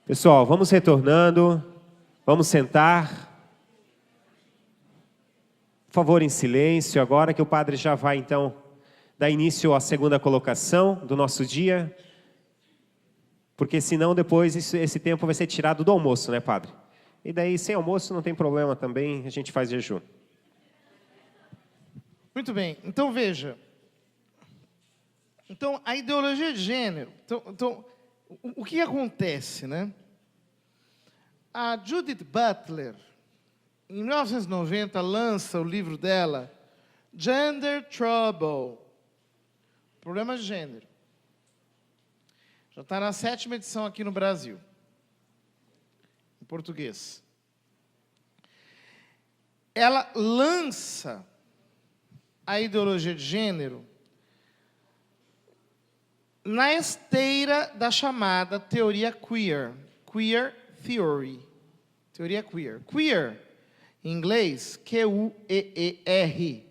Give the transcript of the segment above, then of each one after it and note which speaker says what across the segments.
Speaker 1: Pessoal, vamos retornando, vamos sentar. Por favor, em silêncio, agora que o padre já vai, então, dar início à segunda colocação do nosso dia. Porque senão depois esse tempo vai ser tirado do almoço, né, padre? E daí, sem almoço, não tem problema também, a gente faz jejum.
Speaker 2: Muito bem, então veja. Então, a ideologia de gênero. Então o que acontece, né? A Judith Butler, em 1990, lança o livro dela, Gender Trouble, Problemas de Gênero. Já está na 7ª edição aqui no Brasil, em português. Ela lança a ideologia de gênero na esteira da chamada teoria queer, queer theory, teoria queer. Queer, em inglês, Q-U-E-E-R,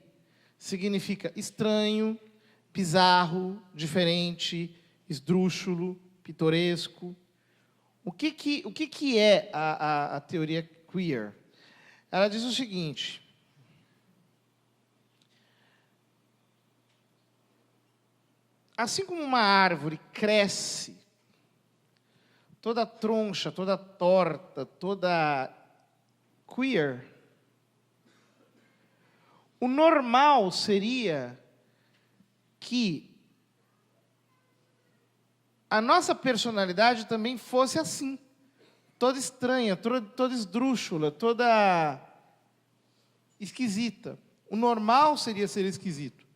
Speaker 2: significa estranho, bizarro, diferente, esdrúxulo, pitoresco. O que é a teoria queer? Ela diz o seguinte: assim como uma árvore cresce, toda troncha, toda torta, toda queer, o normal seria que a nossa personalidade também fosse assim, toda estranha, toda esdrúxula, toda esquisita. O normal seria ser esquisito.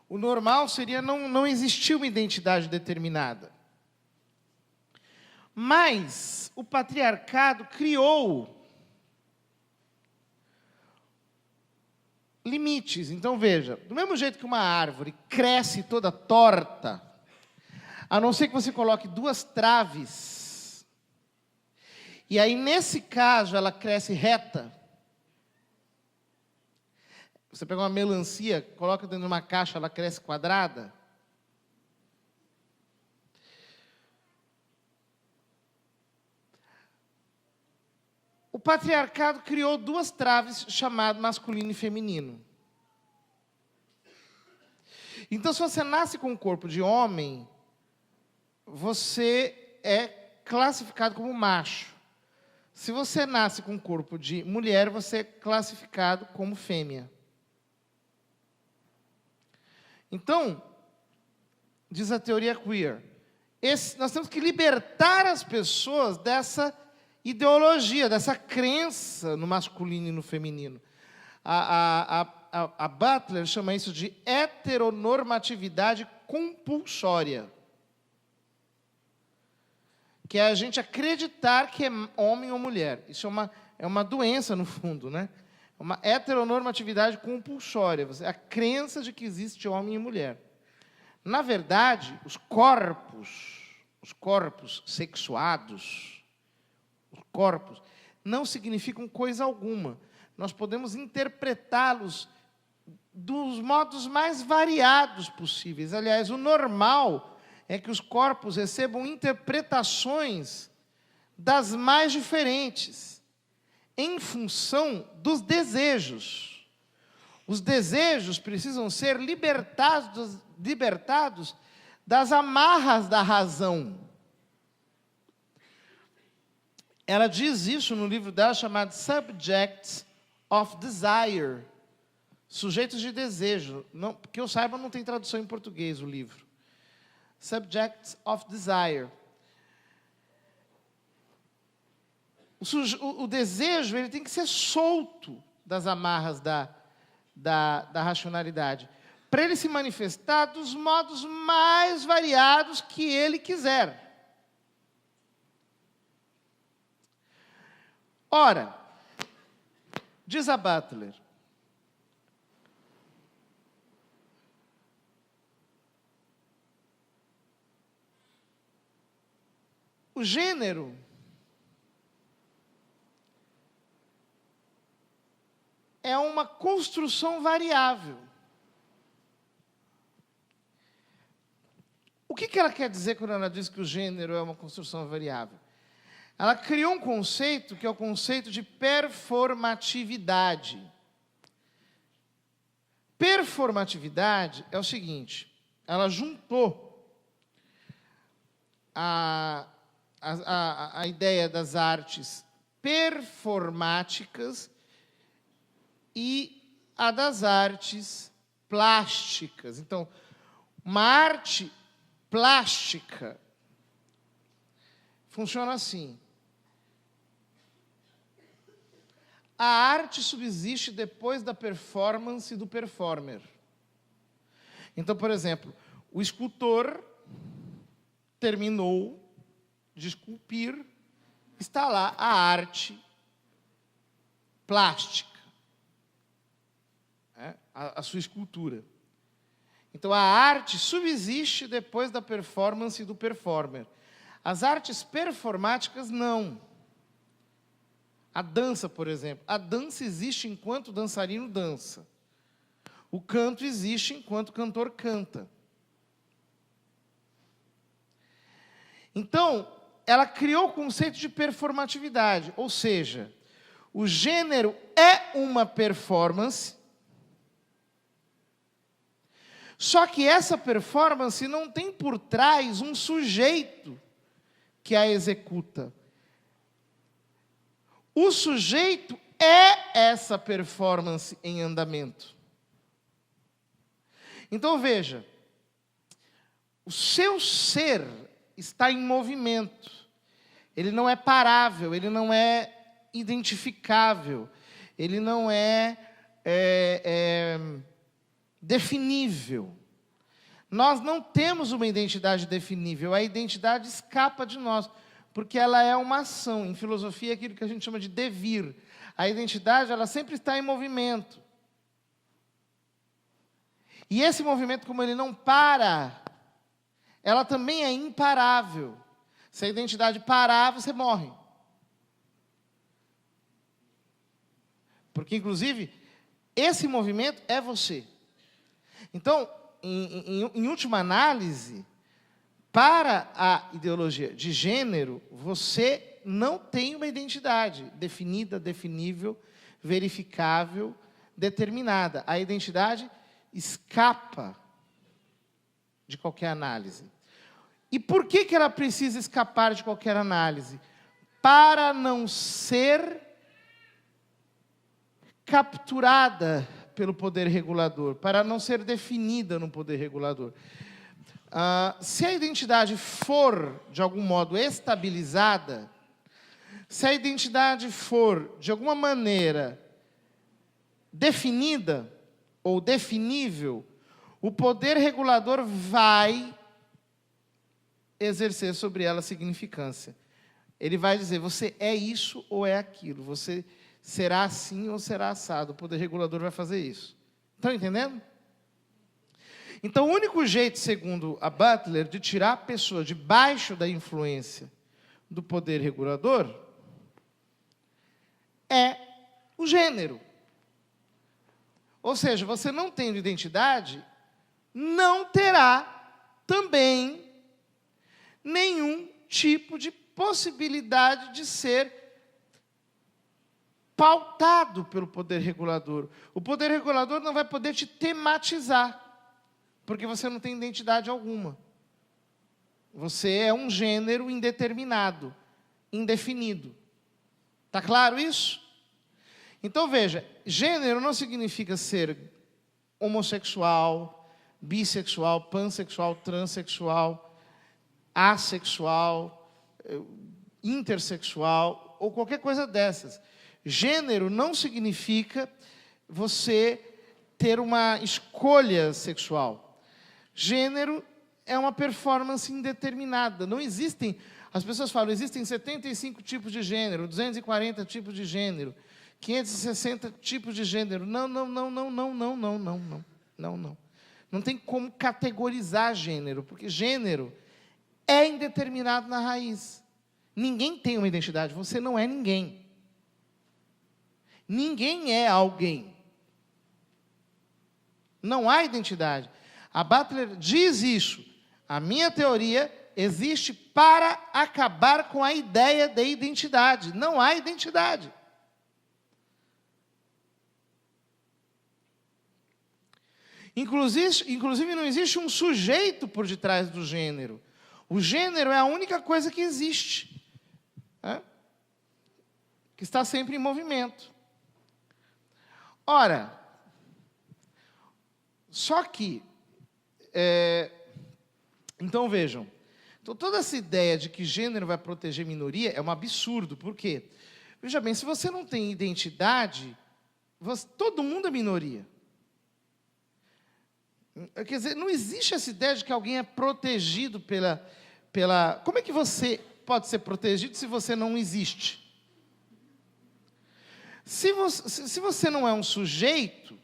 Speaker 2: O normal seria não existir uma identidade determinada. Mas o patriarcado criou limites. Então, veja, do mesmo jeito que uma árvore cresce toda torta, a não ser que você coloque 2 traves, e aí, nesse caso, ela cresce reta. Você pega uma melancia, coloca dentro de uma caixa, ela cresce quadrada. O patriarcado criou 2 traves chamadas masculino e feminino. Então, se você nasce com um corpo de homem, você é classificado como macho. Se você nasce com um corpo de mulher, você é classificado como fêmea. Então, diz a teoria queer, nós temos que libertar as pessoas dessa ideologia, dessa crença no masculino e no feminino. A Butler chama isso de heteronormatividade compulsória, que é a gente acreditar que é homem ou mulher. Isso é uma doença, no fundo, né? Uma heteronormatividade compulsória, a crença de que existe homem e mulher. Na verdade, os corpos sexuados, os corpos, não significam coisa alguma. Nós podemos interpretá-los dos modos mais variados possíveis. Aliás, o normal é que os corpos recebam interpretações das mais diferentes, em função dos desejos. Os desejos precisam ser libertados das amarras da razão. Ela diz isso no livro dela chamado Subjects of Desire, sujeitos de desejo. Não, que eu saiba, não tem tradução em português o livro. Subjects of Desire. O desejo ele tem que ser solto das amarras da racionalidade, para ele se manifestar dos modos mais variados que ele quiser. Ora, diz a Butler, o gênero é uma construção variável. O que ela quer dizer quando ela diz que o gênero é uma construção variável? Ela criou um conceito que é o conceito de performatividade. Performatividade é o seguinte, ela juntou a ideia das artes performáticas e a das artes plásticas. Então, uma arte plástica funciona assim. A arte subsiste depois da performance do performer. Então, por exemplo, o escultor terminou de esculpir, está lá a arte plástica, a sua escultura. Então, a arte subsiste depois da performance do performer. As artes performáticas, não. A dança, por exemplo. A dança existe enquanto o dançarino dança. O canto existe enquanto o cantor canta. Então, ela criou o conceito de performatividade, ou seja, o gênero é uma performance, só que essa performance não tem por trás um sujeito que a executa. O sujeito é essa performance em andamento. Então, veja, o seu ser está em movimento. Ele não é parável, ele não é identificável, ele não é definível. Nós não temos uma identidade definível, a identidade escapa de nós, porque ela é uma ação. Em filosofia, é aquilo que a gente chama de devir. A identidade, ela sempre está em movimento. E esse movimento, como ele não para, ela também é imparável. Se a identidade parar, você morre. Porque, inclusive, esse movimento é você. Então, em última análise, para a ideologia de gênero, você não tem uma identidade definida, definível, verificável, determinada. A identidade escapa de qualquer análise. E por que ela precisa escapar de qualquer análise? Para não ser capturada pelo poder regulador, para não ser definida no poder regulador. Se a identidade for, de algum modo, estabilizada, se a identidade for, de alguma maneira, definida ou definível, o poder regulador vai exercer sobre ela significância. Ele vai dizer, você é isso ou é aquilo, você será assim ou será assado, o poder regulador vai fazer isso. Estão entendendo? Então, o único jeito, segundo a Butler, de tirar a pessoa debaixo da influência do poder regulador é o gênero. Ou seja, você não tendo identidade, não terá também nenhum tipo de possibilidade de ser pautado pelo poder regulador. O poder regulador não vai poder te tematizar, porque você não tem identidade alguma. Você é um gênero indeterminado, indefinido. Está claro isso? Então, veja, gênero não significa ser homossexual, bissexual, pansexual, transexual, assexual, intersexual, ou qualquer coisa dessas. Gênero não significa você ter uma escolha sexual. Gênero é uma performance indeterminada. Não existem, as pessoas falam, existem 75 tipos de gênero, 240 tipos de gênero, 560 tipos de gênero. Não. Não tem como categorizar gênero, porque gênero é indeterminado na raiz. Ninguém tem uma identidade, você não é ninguém. Ninguém é alguém. Não há identidade. A Butler diz isso. A minha teoria existe para acabar com a ideia de identidade. Não há identidade. Inclusive, não existe um sujeito por detrás do gênero. O gênero é a única coisa que existe, né? Que está sempre em movimento. Ora, só que, então vejam, então toda essa ideia de que gênero vai proteger minoria é um absurdo. Por quê? Veja bem, se você não tem identidade, todo mundo é minoria. Quer dizer, não existe essa ideia de que alguém é protegido pela... Como é que você pode ser protegido se você não existe? Se você não é um sujeito,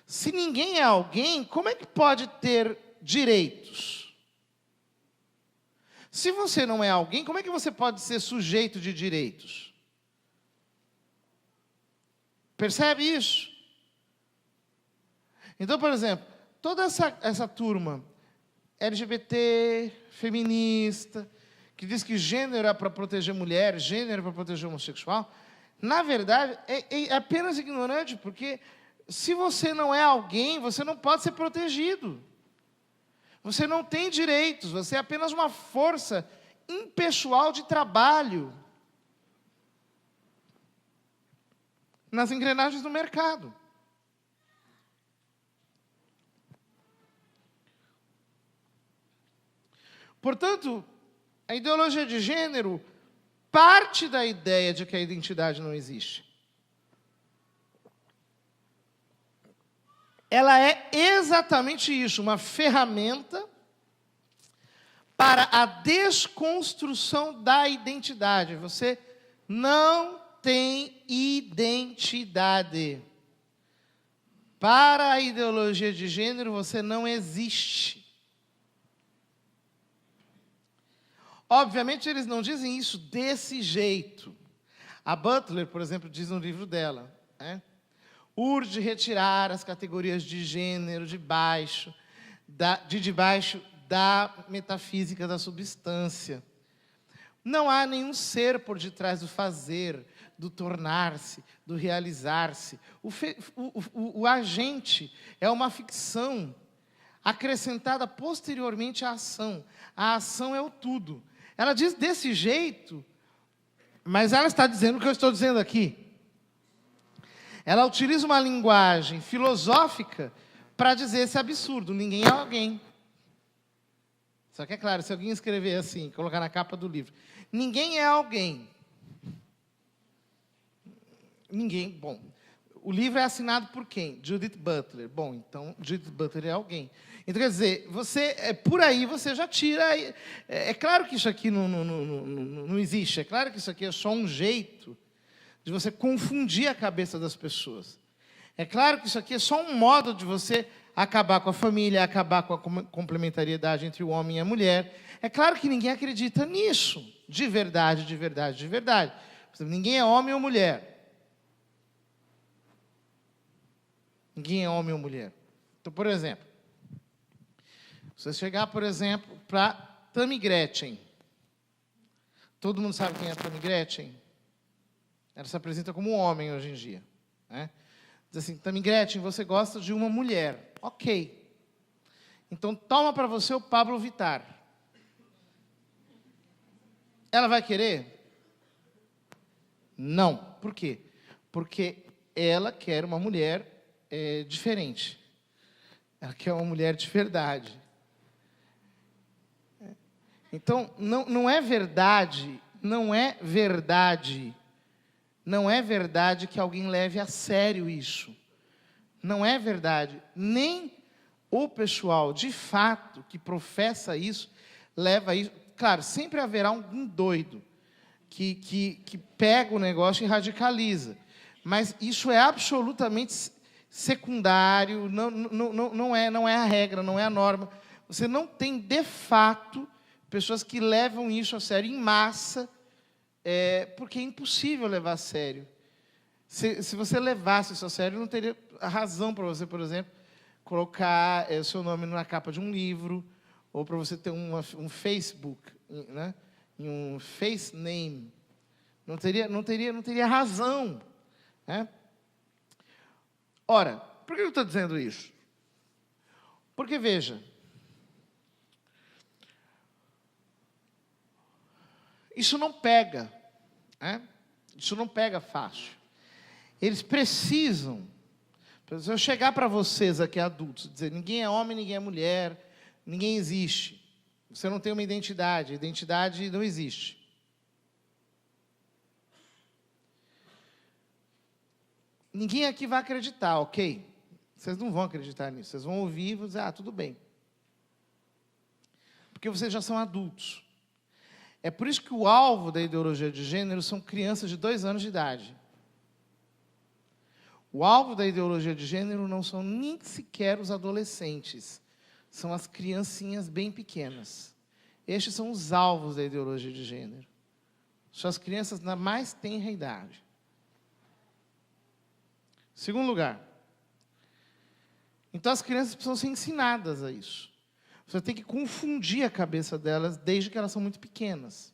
Speaker 2: se ninguém é alguém, como é que pode ter direitos? Se você não é alguém, como é que você pode ser sujeito de direitos? Percebe isso? Então, por exemplo, toda essa turma LGBT, feminista, que diz que gênero é para proteger mulher, gênero é para proteger homossexual, na verdade, é apenas ignorante, porque se você não é alguém, você não pode ser protegido. Você não tem direitos, você é apenas uma força impessoal de trabalho nas engrenagens do mercado. Portanto, a ideologia de gênero parte da ideia de que a identidade não existe. Ela é exatamente isso, uma ferramenta para a desconstrução da identidade. Você não tem identidade. Para a ideologia de gênero, você não existe. Obviamente, eles não dizem isso desse jeito. A Butler, por exemplo, diz no livro dela, urge retirar as categorias de gênero de debaixo da metafísica da substância. Não há nenhum ser por detrás do fazer, do tornar-se, do realizar-se. O agente é uma ficção acrescentada posteriormente à ação. A ação é o tudo. Ela diz desse jeito, mas ela está dizendo o que eu estou dizendo aqui. Ela utiliza uma linguagem filosófica para dizer esse absurdo. Ninguém é alguém. Só que é claro, se alguém escrever assim, colocar na capa do livro, ninguém é alguém. Ninguém, bom, o livro é assinado por quem? Judith Butler. Bom, então, Judith Butler é alguém. Então, quer dizer, por aí você já tira... É claro que isso aqui não existe. É claro que isso aqui é só um jeito de você confundir a cabeça das pessoas. É claro que isso aqui é só um modo de você acabar com a família, acabar com a complementariedade entre o homem e a mulher. É claro que ninguém acredita nisso. De verdade, de verdade, de verdade. Por exemplo, ninguém é homem ou mulher. Ninguém é homem ou mulher. Então, por exemplo, você chegar, por exemplo, para Tammy Gretchen. Todo mundo sabe quem é a Tammy Gretchen? Ela se apresenta como um homem hoje em dia. Diz assim, Tammy Gretchen, você gosta de uma mulher. Ok. Então, toma para você o Pablo Vittar. Ela vai querer? Não. Por quê? Porque ela quer uma mulher diferente. Ela quer uma mulher de verdade. Então, não é verdade, não é verdade que alguém leve a sério isso. Não é verdade. Nem o pessoal, de fato, que professa isso, leva isso. Claro, sempre haverá um doido que pega o negócio e radicaliza. Mas isso é absolutamente secundário, não é a regra, não é a norma. Você não tem, de fato, pessoas que levam isso a sério em massa, porque é impossível levar a sério. Se você levasse isso a sério, não teria razão para você, por exemplo, colocar o seu nome na capa de um livro, ou para você ter um Facebook, né? Um face name. Não teria razão. Né? Ora, por que eu estou dizendo isso? Porque, veja, isso não pega. Né? Isso não pega fácil. Eles precisam. Se eu chegar para vocês aqui, adultos, dizer, ninguém é homem, ninguém é mulher, ninguém existe. Você não tem uma identidade, a identidade não existe. Ninguém aqui vai acreditar, ok? Vocês não vão acreditar nisso. Vocês vão ouvir e vão dizer, tudo bem. Porque vocês já são adultos. É por isso que o alvo da ideologia de gênero são crianças de 2 anos de idade. O alvo da ideologia de gênero não são nem sequer os adolescentes. São as criancinhas bem pequenas. Estes são os alvos da ideologia de gênero. São as crianças na mais tenra idade. Segundo lugar, então as crianças precisam ser ensinadas a isso. Você tem que confundir a cabeça delas desde que elas são muito pequenas.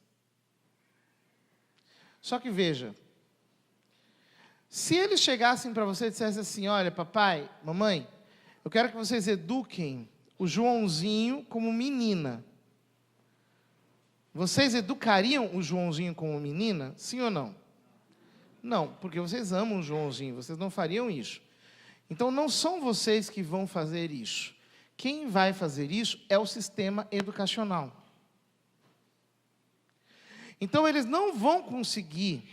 Speaker 2: Só que veja, se eles chegassem para você e dissessem assim, olha, papai, mamãe, eu quero que vocês eduquem o Joãozinho como menina. Vocês educariam o Joãozinho como menina? Sim ou não? Não, porque vocês amam o Joãozinho, vocês não fariam isso. Então, não são vocês que vão fazer isso. Quem vai fazer isso é o sistema educacional. Então, eles não vão conseguir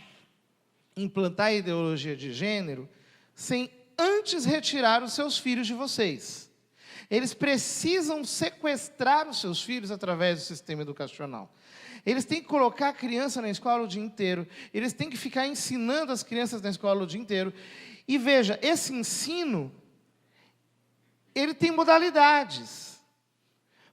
Speaker 2: implantar a ideologia de gênero sem antes retirar os seus filhos de vocês. Eles precisam sequestrar os seus filhos através do sistema educacional. Eles têm que colocar a criança na escola o dia inteiro. Eles têm que ficar ensinando as crianças na escola o dia inteiro. E veja, esse ensino, ele tem modalidades.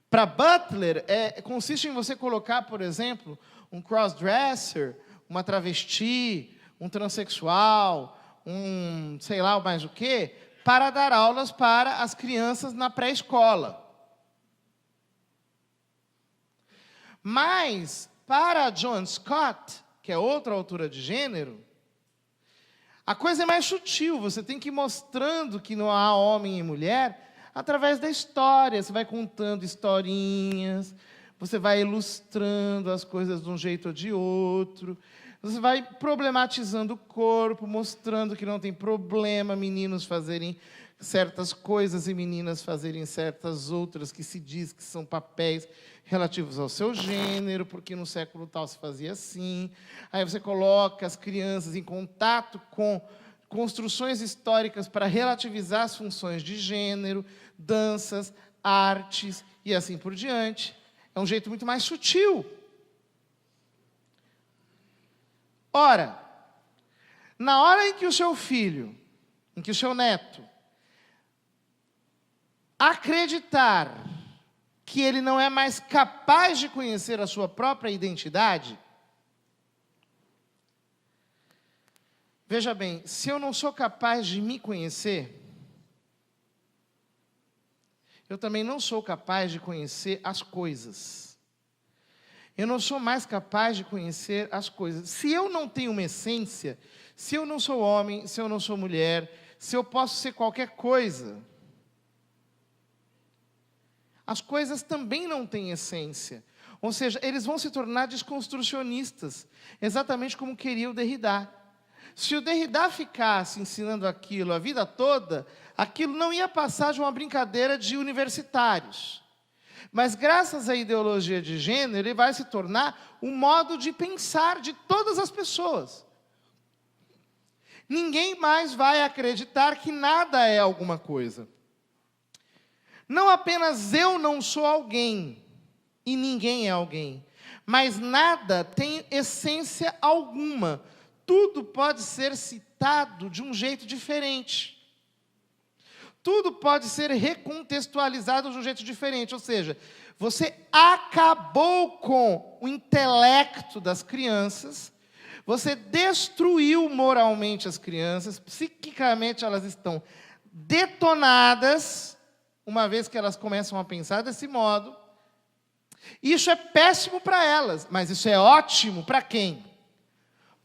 Speaker 2: Para Butler, consiste em você colocar, por exemplo, um crossdresser, uma travesti, um transexual, sei lá mais o quê, para dar aulas para as crianças na pré-escola. Mas, para John Scott, que é outra autora de gênero, a coisa é mais sutil. Você tem que ir mostrando que não há homem e mulher através da história. Você vai contando historinhas, você vai ilustrando as coisas de um jeito ou de outro. Você vai problematizando o corpo, mostrando que não tem problema meninos fazerem certas coisas e meninas fazerem certas outras, que se diz que são papéis relativos ao seu gênero, porque no século tal se fazia assim. Aí você coloca as crianças em contato com construções históricas para relativizar as funções de gênero, danças, artes e assim por diante. É um jeito muito mais sutil. Ora, na hora em que o seu filho, em que o seu neto, acreditar que ele não é mais capaz de conhecer a sua própria identidade, veja bem, se eu não sou capaz de me conhecer, eu também não sou capaz de conhecer as coisas. Eu não sou mais capaz de conhecer as coisas. Se eu não tenho uma essência, se eu não sou homem, se eu não sou mulher, se eu posso ser qualquer coisa, as coisas também não têm essência. Ou seja, eles vão se tornar desconstrucionistas, exatamente como queria o Derrida. Se o Derrida ficasse ensinando aquilo a vida toda, aquilo não ia passar de uma brincadeira de universitários. Mas, graças à ideologia de gênero, ele vai se tornar um modo de pensar de todas as pessoas. Ninguém mais vai acreditar que nada é alguma coisa. Não apenas eu não sou alguém, e ninguém é alguém, mas nada tem essência alguma. Tudo pode ser citado de um jeito diferente. Tudo pode ser recontextualizado de um jeito diferente. Ou seja, você acabou com o intelecto das crianças, você destruiu moralmente as crianças, psiquicamente elas estão detonadas, uma vez que elas começam a pensar desse modo, Isso é péssimo para elas, mas isso é ótimo para quem?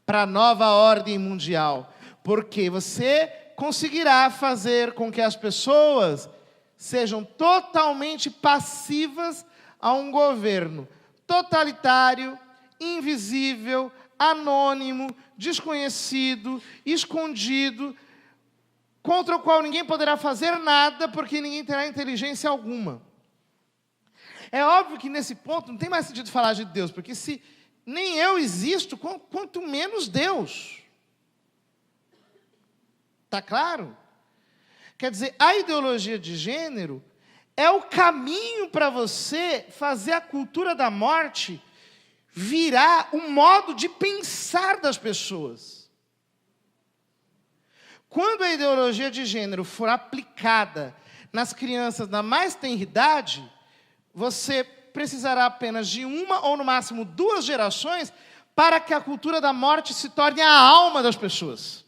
Speaker 2: Para a nova ordem mundial. Porque você conseguirá fazer com que as pessoas sejam totalmente passivas a um governo totalitário, invisível, anônimo, desconhecido, escondido, contra o qual ninguém poderá fazer nada, porque ninguém terá inteligência alguma. É óbvio que nesse ponto não tem mais sentido falar de Deus, porque se nem eu existo, quanto menos Deus. Está claro? Quer dizer, a ideologia de gênero é o caminho para você fazer a cultura da morte virar um modo de pensar das pessoas. Quando a ideologia de gênero for aplicada nas crianças na mais tenra idade, você precisará apenas de uma ou no máximo 2 gerações para que a cultura da morte se torne a alma das pessoas.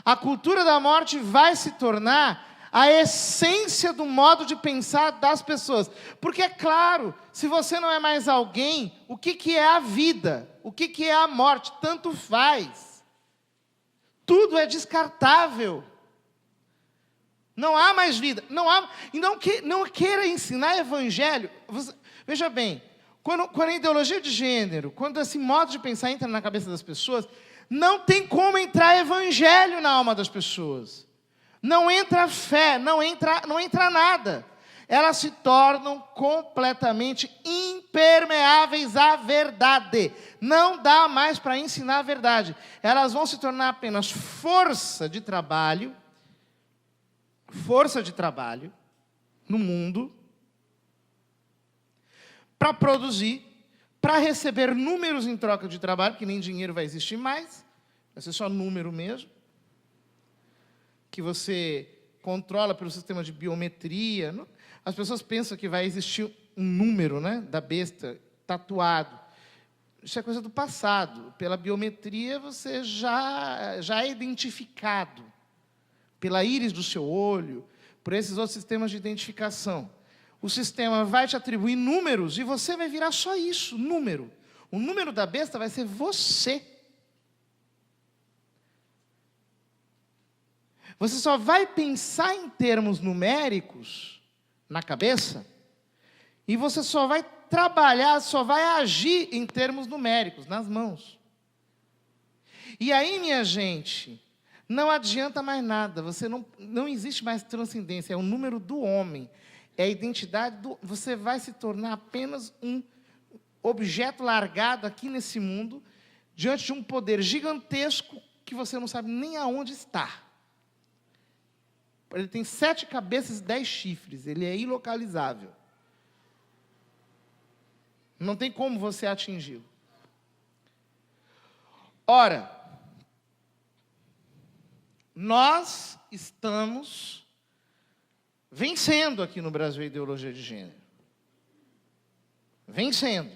Speaker 2: A cultura da morte vai se tornar a essência do modo de pensar das pessoas. Porque, é claro, se você não é mais alguém, o que é a vida? O que é a morte? Tanto faz. Tudo é descartável. Não há mais vida. E não queira ensinar evangelho. Veja bem, quando a ideologia de gênero, quando esse modo de pensar entra na cabeça das pessoas, não tem como entrar evangelho na alma das pessoas. Não entra fé, não entra nada. Elas se tornam completamente impermeáveis à verdade. Não dá mais para ensinar a verdade. Elas vão se tornar apenas força de trabalho no mundo, para produzir, para receber números em troca de trabalho, que nem dinheiro vai existir mais, vai ser só número mesmo, que você controla pelo sistema de biometria. As pessoas pensam que vai existir um número, né, da besta tatuado. Isso é coisa do passado. Pela biometria, você já é identificado. Pela íris do seu olho, por esses outros sistemas de identificação. O sistema vai te atribuir números e você vai virar só isso, número. O número da besta vai ser você. Você só vai pensar em termos numéricos na cabeça e você só vai trabalhar, só vai agir em termos numéricos, nas mãos. E aí, minha gente, não adianta mais nada, não existe mais transcendência, é o número do homem, é a identidade você vai se tornar apenas um objeto largado aqui nesse mundo, diante de um poder gigantesco que você não sabe nem aonde está. Ele tem 7 cabeças e 10 chifres, ele é ilocalizável. Não tem como você atingi-lo. Ora, nós estamos vencendo aqui no Brasil a ideologia de gênero. Vencendo.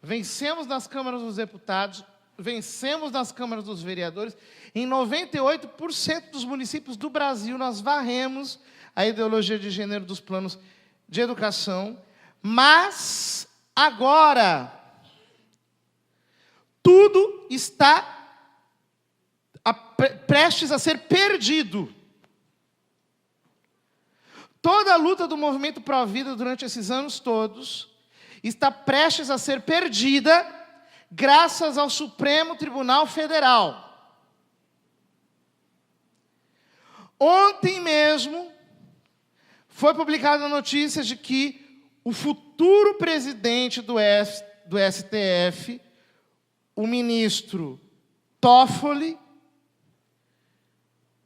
Speaker 2: Vencemos nas câmaras dos deputados, vencemos nas câmaras dos vereadores. Em 98% dos municípios do Brasil, nós varremos a ideologia de gênero dos planos de educação. Mas, agora, tudo está prestes a ser perdido. Toda a luta do movimento pró-vida durante esses anos todos está prestes a ser perdida graças ao Supremo Tribunal Federal. Ontem mesmo foi publicada a notícia de que o futuro presidente do STF, o ministro Toffoli,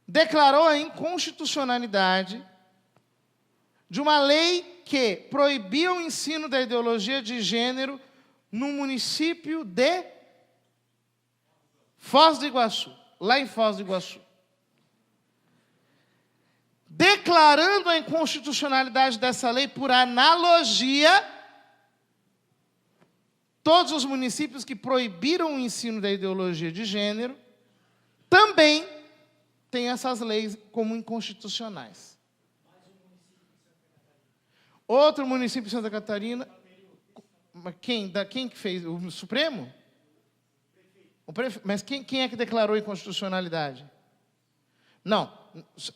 Speaker 2: declarou a inconstitucionalidade de uma lei que proibia o ensino da ideologia de gênero no município de Foz do Iguaçu, lá em Foz do Iguaçu. Declarando a inconstitucionalidade dessa lei por analogia, todos os municípios que proibiram o ensino da ideologia de gênero também têm essas leis como inconstitucionais. Outro município de Santa Catarina. Quem que fez? O Supremo? Mas quem é que declarou inconstitucionalidade? Não.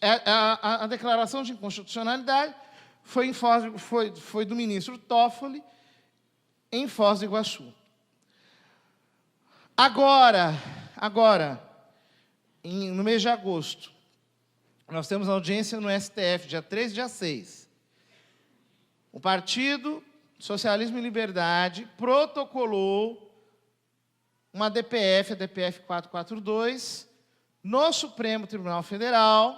Speaker 2: A declaração de inconstitucionalidade foi do ministro Toffoli em Foz do Iguaçu. Agora, no mês de agosto, nós temos audiência no STF, dia 3 e dia 6. O Partido Socialismo e Liberdade protocolou uma DPF, a DPF 442, no Supremo Tribunal Federal,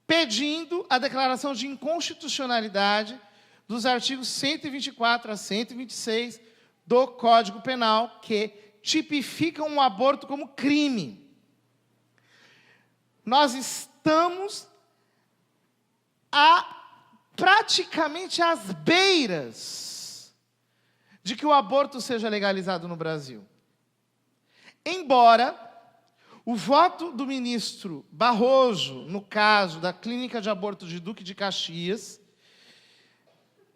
Speaker 2: pedindo a declaração de inconstitucionalidade dos artigos 124 a 126 do Código Penal, que tipificam o aborto como crime. Nós estamos praticamente às beiras de que o aborto seja legalizado no Brasil. Embora o voto do ministro Barroso, no caso da Clínica de Aborto de Duque de Caxias,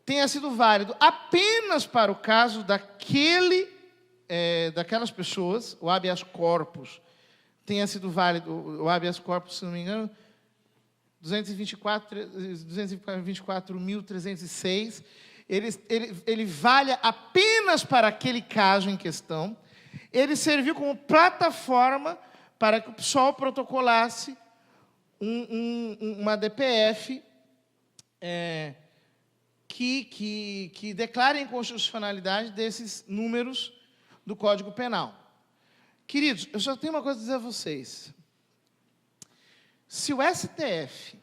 Speaker 2: tenha sido válido apenas para o caso daquelas pessoas, o habeas corpus tenha sido válido, o habeas corpus, se não me engano, 224.306, ele vale apenas para aquele caso em questão. Ele serviu como plataforma para que o PSOL protocolasse uma DPF que declare a inconstitucionalidade desses números do Código Penal. Queridos, eu só tenho uma coisa a dizer a vocês. Se o STF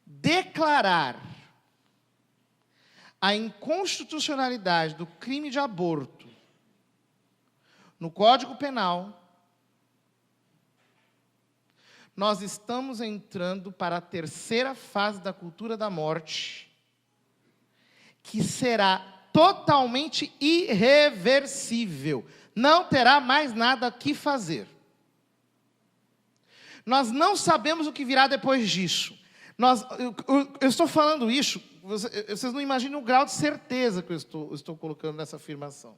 Speaker 2: declarar a inconstitucionalidade do crime de aborto no Código Penal, nós estamos entrando para a terceira fase da cultura da morte, que será totalmente irreversível. Não terá mais nada que fazer. Nós não sabemos o que virá depois disso. Eu estou falando isso, vocês não imaginam o grau de certeza que eu estou colocando nessa afirmação.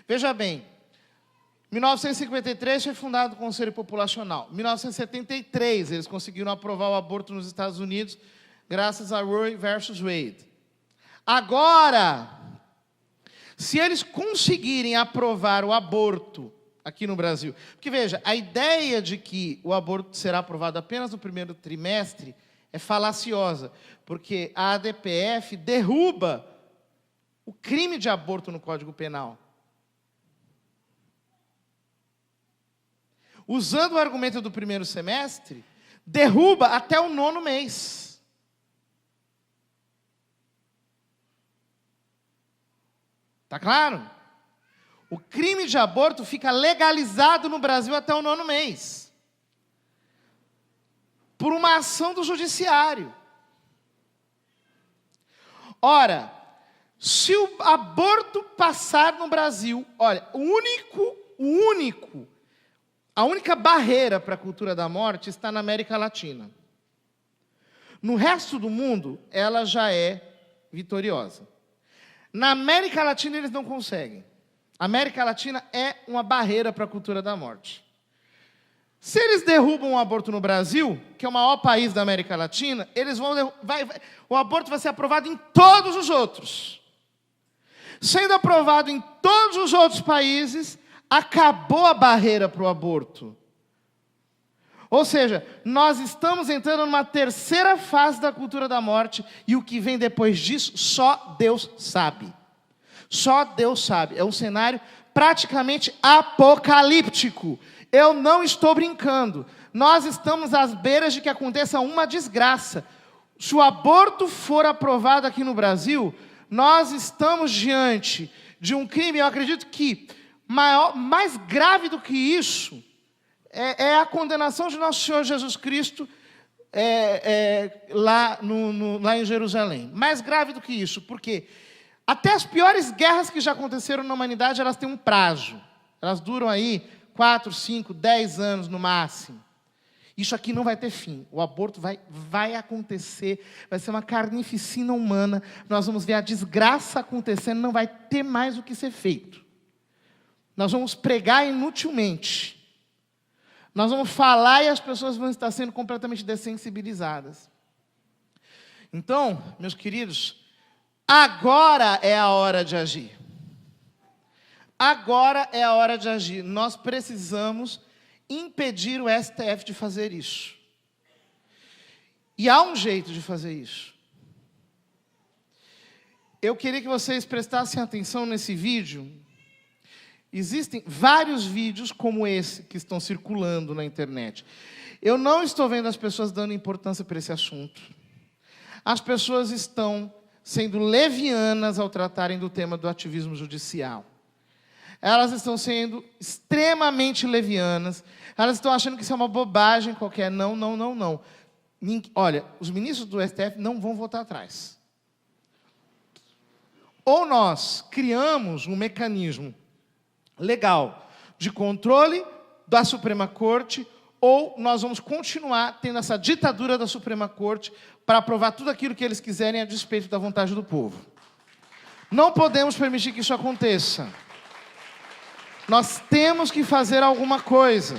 Speaker 2: Veja bem, 1953 foi fundado o Conselho Populacional. 1973, eles conseguiram aprovar o aborto nos Estados Unidos, graças a Roe versus Wade. Agora, se eles conseguirem aprovar o aborto aqui no Brasil, porque veja, a ideia de que o aborto será aprovado apenas no primeiro trimestre é falaciosa, porque a ADPF derruba o crime de aborto no Código Penal. Usando o argumento do primeiro semestre, derruba até o 9º mês. Está claro? O crime de aborto fica legalizado no Brasil até o 9º mês. Por uma ação do judiciário. Ora, se o aborto passar no Brasil, olha, a única barreira para a cultura da morte está na América Latina. No resto do mundo, ela já é vitoriosa. Na América Latina, eles não conseguem. A América Latina é uma barreira para a cultura da morte. Se eles derrubam o aborto no Brasil, que é o maior país da América Latina, o aborto vai ser aprovado em todos os outros. Sendo aprovado em todos os outros países, acabou a barreira para o aborto. Ou seja, nós estamos entrando numa terceira fase da cultura da morte, e o que vem depois disso, só Deus sabe. Só Deus sabe. É um cenário praticamente apocalíptico. Eu não estou brincando. Nós estamos às beiras de que aconteça uma desgraça. Se o aborto for aprovado aqui no Brasil, nós estamos diante de um crime, eu acredito que mais grave do que isso é a condenação de nosso Senhor Jesus Cristo lá em Jerusalém. Mais grave do que isso, porque até as piores guerras que já aconteceram na humanidade, elas têm um prazo. Elas duram aí 4, 5, 10 anos no máximo. Isso aqui não vai ter fim. O aborto vai acontecer, vai ser uma carnificina humana. Nós vamos ver a desgraça acontecendo, não vai ter mais o que ser feito. Nós vamos pregar inutilmente. Nós vamos falar e as pessoas vão estar sendo completamente dessensibilizadas. Então, meus queridos, agora é a hora de agir. Agora é a hora de agir. Nós precisamos impedir o STF de fazer isso. E há um jeito de fazer isso. Eu queria que vocês prestassem atenção nesse vídeo. Existem vários vídeos como esse que estão circulando na internet. Eu não estou vendo as pessoas dando importância para esse assunto. As pessoas estão sendo levianas ao tratarem do tema do ativismo judicial. Elas estão sendo extremamente levianas. Elas estão achando que isso é uma bobagem qualquer. Não, não, não, não. Olha, os ministros do STF não vão voltar atrás. Ou nós criamos um mecanismo legal de controle da Suprema Corte, ou nós vamos continuar tendo essa ditadura da Suprema Corte para aprovar tudo aquilo que eles quiserem a despeito da vontade do povo. Não podemos permitir que isso aconteça. Nós temos que fazer alguma coisa.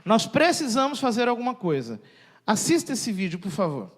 Speaker 2: Nós precisamos fazer alguma coisa. Assista esse vídeo, por favor.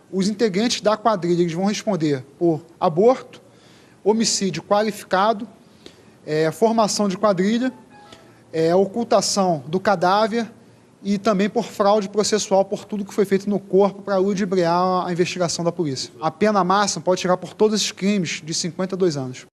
Speaker 3: Os integrantes da quadrilha eles vão responder por aborto, homicídio qualificado, formação de quadrilha, ocultação do cadáver e também por fraude processual por tudo que foi feito no corpo para ludibriar a investigação da polícia. A pena máxima pode chegar por todos esses crimes de 52 anos.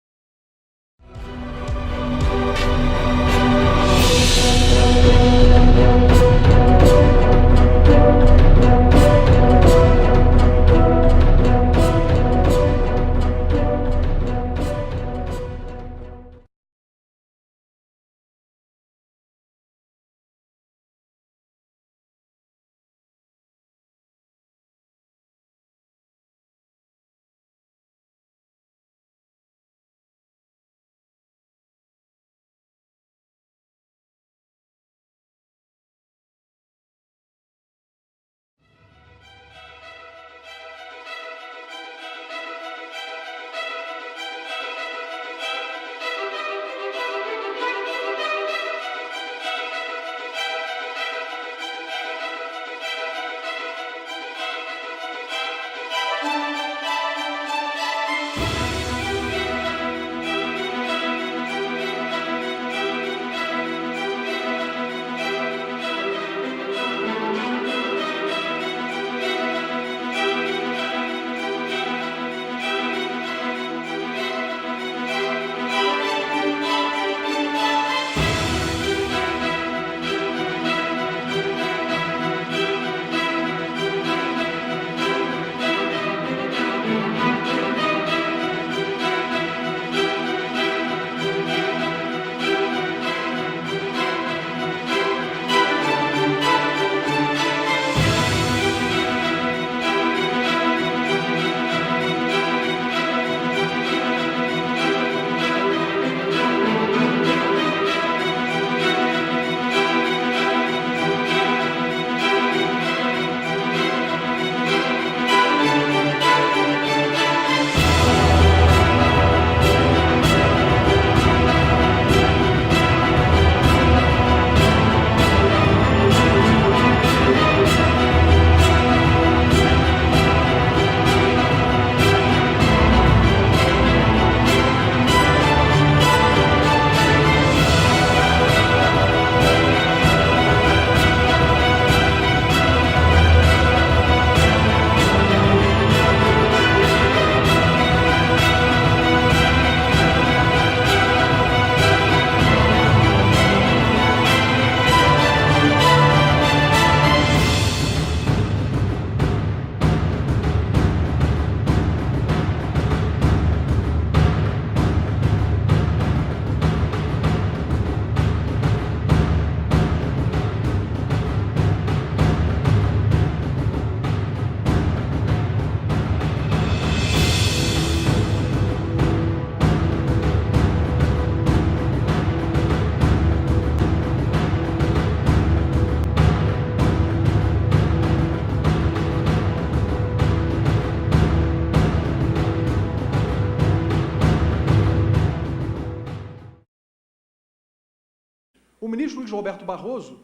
Speaker 4: O ministro Luiz Roberto Barroso,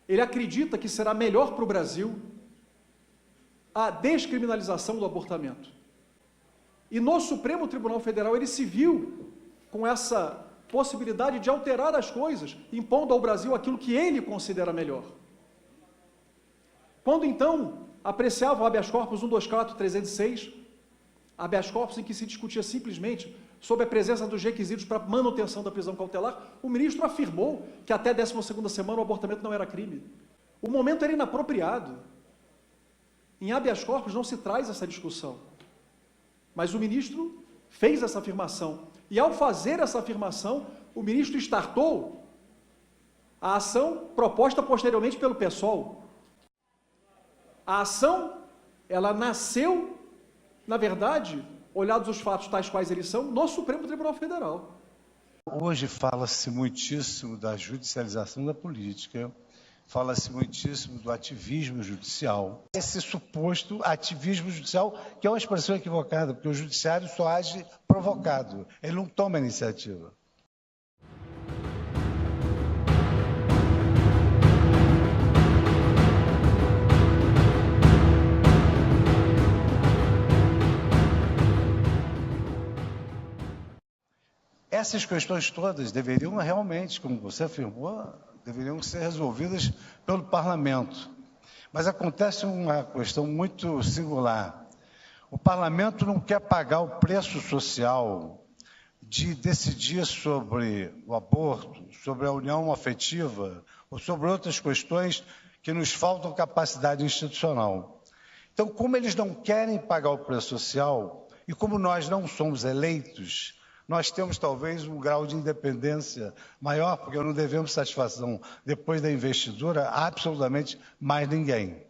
Speaker 4: ele acredita que será melhor para o Brasil a descriminalização do abortamento. E no Supremo Tribunal Federal ele se viu com essa possibilidade de alterar as coisas, impondo ao Brasil aquilo que ele considera melhor. Quando então apreciava o habeas corpus 124/306, habeas corpus em que se discutia simplesmente sobre a presença dos requisitos para manutenção da prisão cautelar, o ministro afirmou que até a 12ª semana o abortamento não era crime. O momento era inapropriado. Em habeas corpus não se traz essa discussão. Mas o ministro fez essa afirmação. E ao fazer essa afirmação, o ministro startou a ação proposta posteriormente pelo PSOL. A ação, ela nasceu, na verdade, olhados os fatos tais quais eles são, no Supremo Tribunal Federal.
Speaker 5: Hoje fala-se muitíssimo da judicialização da política, fala-se muitíssimo do ativismo judicial. Esse suposto ativismo judicial, que é uma expressão equivocada, porque o judiciário só age provocado, ele não toma iniciativa. Essas questões todas deveriam realmente, como você afirmou, deveriam ser resolvidas pelo parlamento. Mas acontece uma questão muito singular. O parlamento não quer pagar o preço social de decidir sobre o aborto, sobre a união afetiva, ou sobre outras questões que nos faltam capacidade institucional. Então, como eles não querem pagar o preço social, e como nós não somos eleitos, nós temos talvez um grau de independência maior, porque não devemos satisfação, depois da investidura, a absolutamente mais ninguém.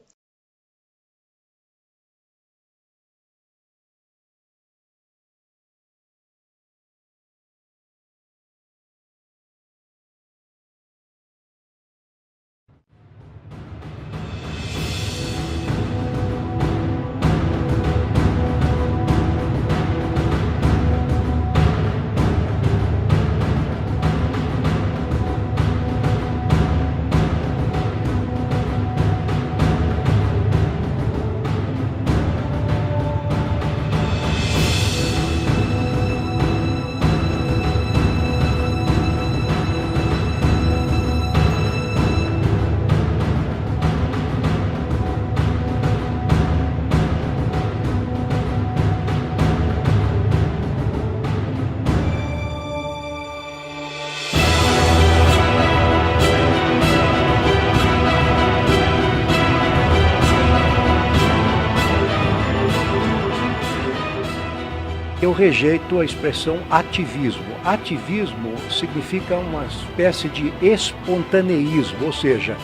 Speaker 6: Eu rejeito a expressão ativismo. Ativismo significa uma espécie de espontaneísmo, ou seja,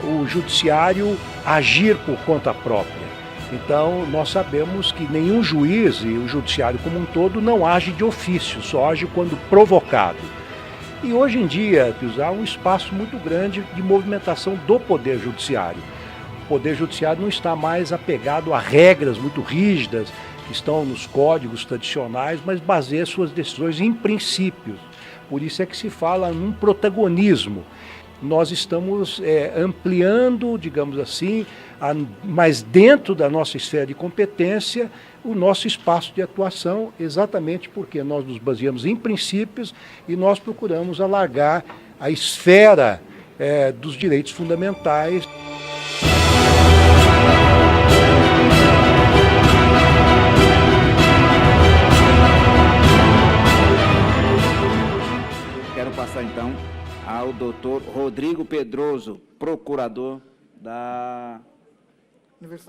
Speaker 6: o judiciário agir por conta própria. Então, nós sabemos que nenhum juiz e o judiciário como um todo não age de ofício, só age quando provocado. E hoje em dia, há um espaço muito grande de movimentação do Poder Judiciário. O Poder Judiciário não está mais apegado a regras muito rígidas, que estão nos códigos tradicionais, mas baseia suas decisões em princípios. Por isso é que se fala num protagonismo. Nós estamos ampliando, digamos assim, mas dentro da nossa esfera de competência, o nosso espaço de atuação, exatamente porque nós nos baseamos em princípios e nós procuramos alargar a esfera dos direitos fundamentais.
Speaker 7: Quero passar então ao doutor Rodrigo Pedroso, procurador da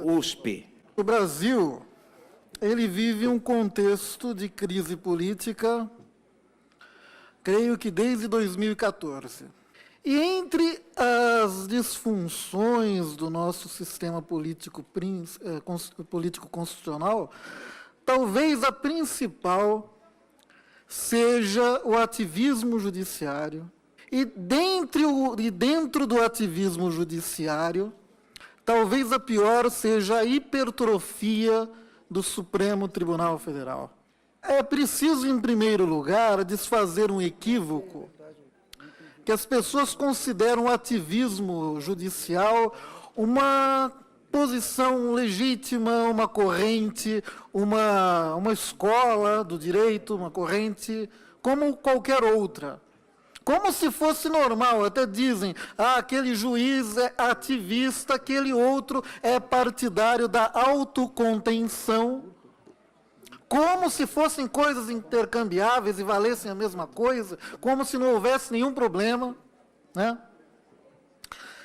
Speaker 7: USP.
Speaker 8: O Brasil, ele vive um contexto de crise política, creio que desde 2014. E entre as disfunções do nosso sistema político constitucional, talvez a principal seja o ativismo judiciário. E dentro do ativismo judiciário, talvez a pior seja a hipertrofia do Supremo Tribunal Federal. É preciso, em primeiro lugar, desfazer um equívoco que as pessoas consideram o ativismo judicial uma posição legítima, uma corrente, uma escola do direito, uma corrente como qualquer outra. Como se fosse normal, até dizem, aquele juiz é ativista, aquele outro é partidário da autocontenção, como se fossem coisas intercambiáveis e valessem a mesma coisa, como se não houvesse nenhum problema, né?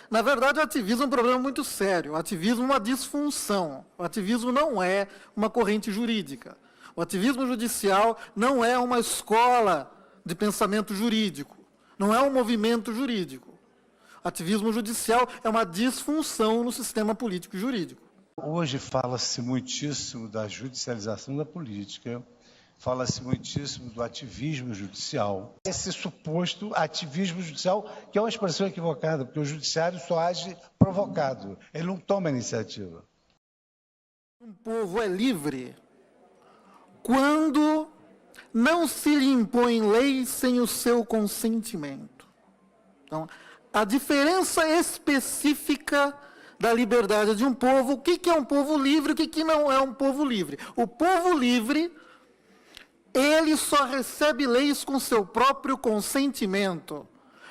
Speaker 8: Na verdade, o ativismo é um problema muito sério. O ativismo é uma disfunção. O ativismo não é uma corrente jurídica. O ativismo judicial não é uma escola de pensamento jurídico. Não é um movimento jurídico. O ativismo judicial é uma disfunção no sistema político e jurídico.
Speaker 5: Hoje fala-se muitíssimo da judicialização da política, fala-se muitíssimo do ativismo judicial. Esse suposto ativismo judicial, que é uma expressão equivocada, porque o judiciário só age provocado, ele não toma iniciativa.
Speaker 8: Um povo é livre quando não se lhe impõe lei sem o seu consentimento. Então, a diferença específica da liberdade de um povo, o que é um povo livre, o que não é um povo livre. O povo livre, ele só recebe leis com seu próprio consentimento.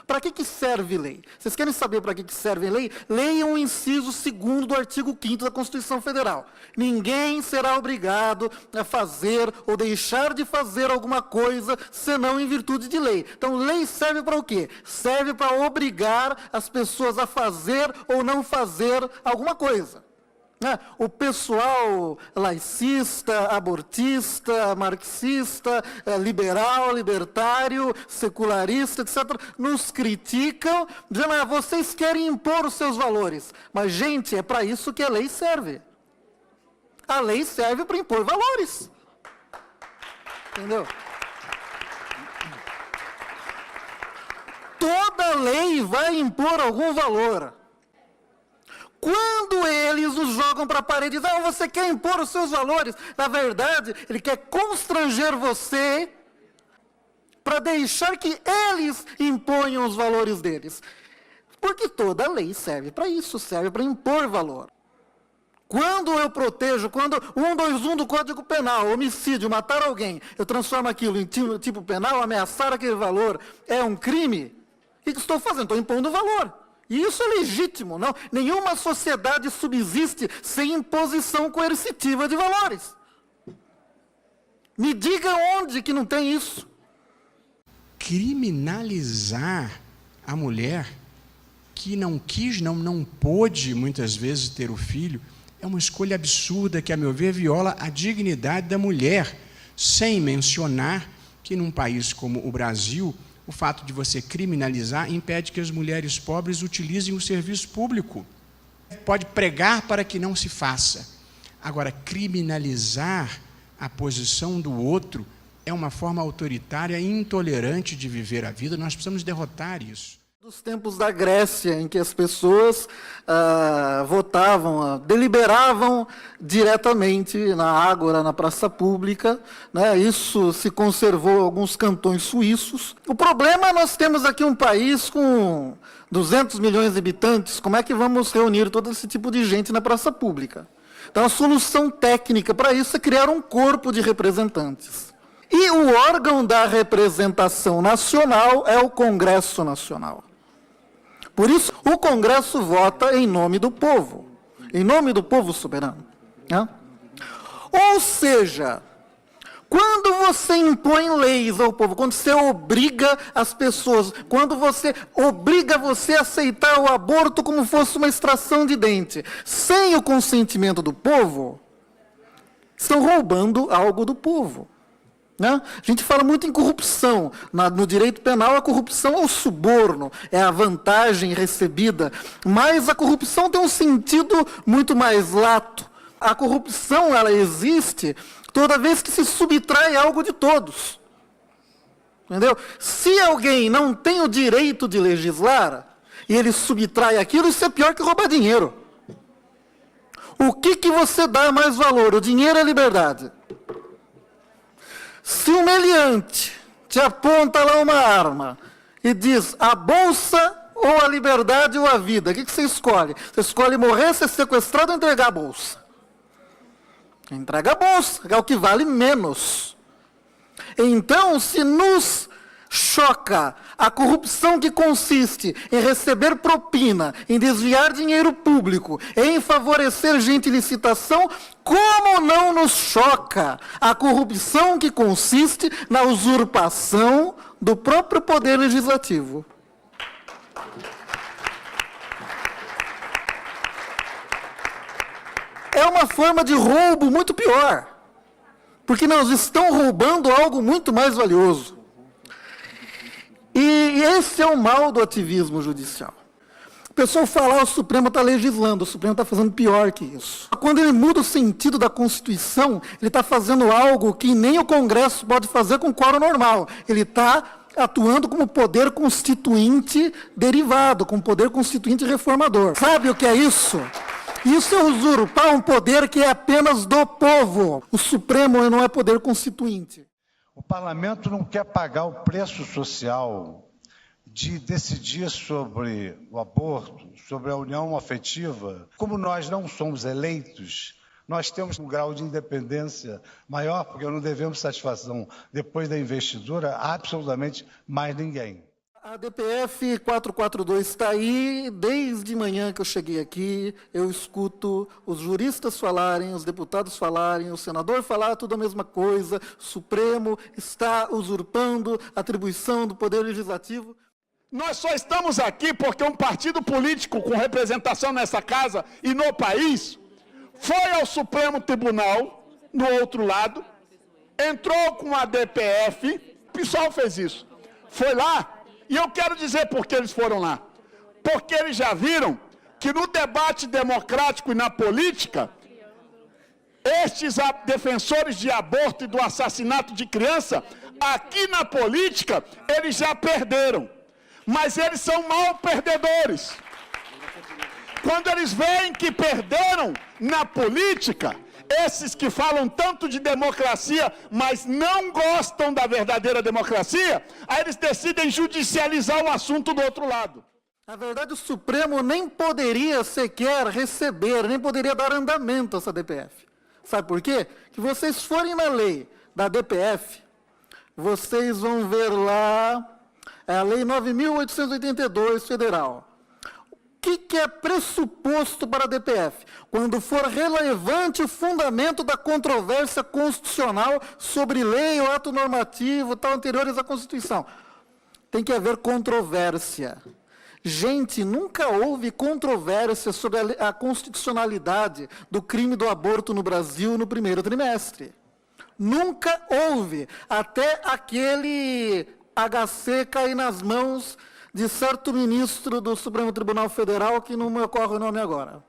Speaker 8: Para que serve lei? Vocês querem saber para que serve lei? Leiam o inciso 2º do artigo 5º da Constituição Federal. Ninguém será obrigado a fazer ou deixar de fazer alguma coisa, senão em virtude de lei. Então, lei serve para o quê? Serve para obrigar as pessoas a fazer ou não fazer alguma coisa. O pessoal laicista, abortista, marxista, liberal, libertário, secularista, etc., nos criticam, dizendo, vocês querem impor os seus valores. Mas, gente, é para isso que a lei serve. A lei serve para impor valores. Entendeu? Toda lei vai impor algum valor. Quando eles os jogam para a parede e dizem, você quer impor os seus valores, na verdade, ele quer constranger você para deixar que eles imponham os valores deles. Porque toda lei serve para isso, serve para impor valor. Quando eu protejo, quando 121 do Código Penal, homicídio, matar alguém, eu transformo aquilo em tipo penal, ameaçar aquele valor, é um crime, o que estou fazendo? Estou impondo valor. E isso é legítimo, não? Nenhuma sociedade subsiste sem imposição coercitiva de valores. Me diga onde que não tem isso.
Speaker 9: Criminalizar a mulher que não quis, não pôde, muitas vezes, ter o filho, é uma escolha absurda que, a meu ver, viola a dignidade da mulher. sem mencionar que num país como o Brasil, o fato de você criminalizar impede que as mulheres pobres utilizem o serviço público. Pode pregar para que não se faça. Agora, criminalizar a posição do outro é uma forma autoritária e intolerante de viver a vida. Nós precisamos derrotar isso.
Speaker 8: Dos tempos da Grécia, em que as pessoas votavam, deliberavam diretamente na ágora, na praça pública, né? Isso se conservou em alguns cantões suíços. O problema é nós temos aqui um país com 200 milhões de habitantes. Como é que vamos reunir todo esse tipo de gente na praça pública? Então, a solução técnica para isso é criar um corpo de representantes. E o órgão da representação nacional é o Congresso Nacional. Por isso, o Congresso vota em nome do povo soberano. Né? Ou seja, quando você impõe leis ao povo, quando você obriga as pessoas, quando você obriga você a aceitar o aborto como fosse uma extração de dente, sem o consentimento do povo, estão roubando algo do povo. Né? A gente fala muito em corrupção. No direito penal, a corrupção é o suborno, é a vantagem recebida. Mas a corrupção tem um sentido muito mais lato. A corrupção, ela existe toda vez que se subtrai algo de todos. Entendeu? Se alguém não tem o direito de legislar, e ele subtrai aquilo, isso é pior que roubar dinheiro. O que você dá mais valor? O dinheiro ou a liberdade? Se um meliante te aponta lá uma arma e diz a bolsa ou a liberdade ou a vida, o que você escolhe? Você escolhe morrer, ser sequestrado ou entregar a bolsa? Entrega a bolsa, é o que vale menos. Então, se nos choca a corrupção que consiste em receber propina, em desviar dinheiro público, em favorecer gente em licitação, como não nos choca a corrupção que consiste na usurpação do próprio poder legislativo? É uma forma de roubo muito pior, porque nós estamos roubando algo muito mais valioso. E esse é o mal do ativismo judicial. O pessoal fala, o Supremo está legislando, o Supremo está fazendo pior que isso. Quando ele muda o sentido da Constituição, ele está fazendo algo que nem o Congresso pode fazer com quórum normal. Ele está atuando como poder constituinte derivado, como poder constituinte reformador. Sabe o que é isso? Isso é usurpar um poder que é apenas do povo. O Supremo não é poder constituinte.
Speaker 5: O parlamento não quer pagar o preço social de decidir sobre o aborto, sobre a união afetiva. Como nós não somos eleitos, nós temos um grau de independência maior, porque não devemos satisfação, depois da investidura, a absolutamente mais ninguém.
Speaker 8: A DPF 442 está aí, desde manhã que eu cheguei aqui, eu escuto os juristas falarem, os deputados falarem, o senador falar tudo a mesma coisa, o Supremo está usurpando a atribuição do Poder Legislativo.
Speaker 10: Nós só estamos aqui porque um partido político com representação nessa casa e no país foi ao Supremo Tribunal, no outro lado, entrou com a DPF, o PSOL fez isso, foi lá. E eu quero dizer por que eles foram lá. Porque eles já viram que no debate democrático e na política, estes defensores de aborto e do assassinato de criança, aqui na política, eles já perderam. Mas eles são mal perdedores. Quando eles veem que perderam na política, esses que falam tanto de democracia, mas não gostam da verdadeira democracia, aí eles decidem judicializar o assunto do outro lado.
Speaker 8: Na verdade, o Supremo nem poderia sequer receber, nem poderia dar andamento a essa DPF. Sabe por quê? Que vocês forem na lei da DPF, vocês vão ver lá a Lei 9.882 federal. O que é pressuposto para a DPF? Quando for relevante o fundamento da controvérsia constitucional sobre lei ou ato normativo, tal, anteriores à Constituição. Tem que haver controvérsia. Gente, nunca houve controvérsia sobre a constitucionalidade do crime do aborto no Brasil no primeiro trimestre. Nunca houve, até aquele HC cair nas mãos de certo ministro do Supremo Tribunal Federal, que não me ocorre o nome agora.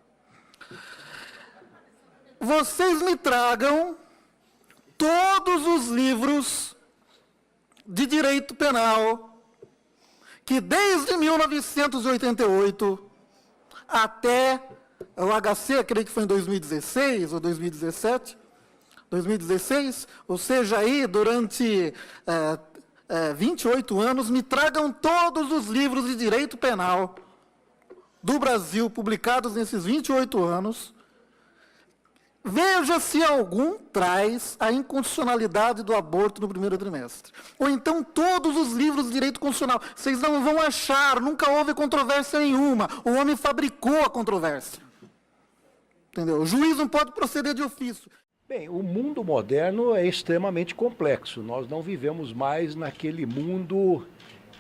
Speaker 8: Vocês me tragam todos os livros de direito penal que desde 1988 até o HC, creio que foi em 2016 ou 2017, 2016, ou seja, aí durante 28 anos, me tragam todos os livros de direito penal do Brasil, publicados nesses 28 anos, veja se algum traz a inconstitucionalidade do aborto no primeiro trimestre. Ou então todos os livros de direito constitucional. Vocês não vão achar, nunca houve controvérsia nenhuma. O homem fabricou a controvérsia. Entendeu? O juiz não pode proceder de ofício.
Speaker 6: Bem, o mundo moderno é extremamente complexo. Nós não vivemos mais naquele mundo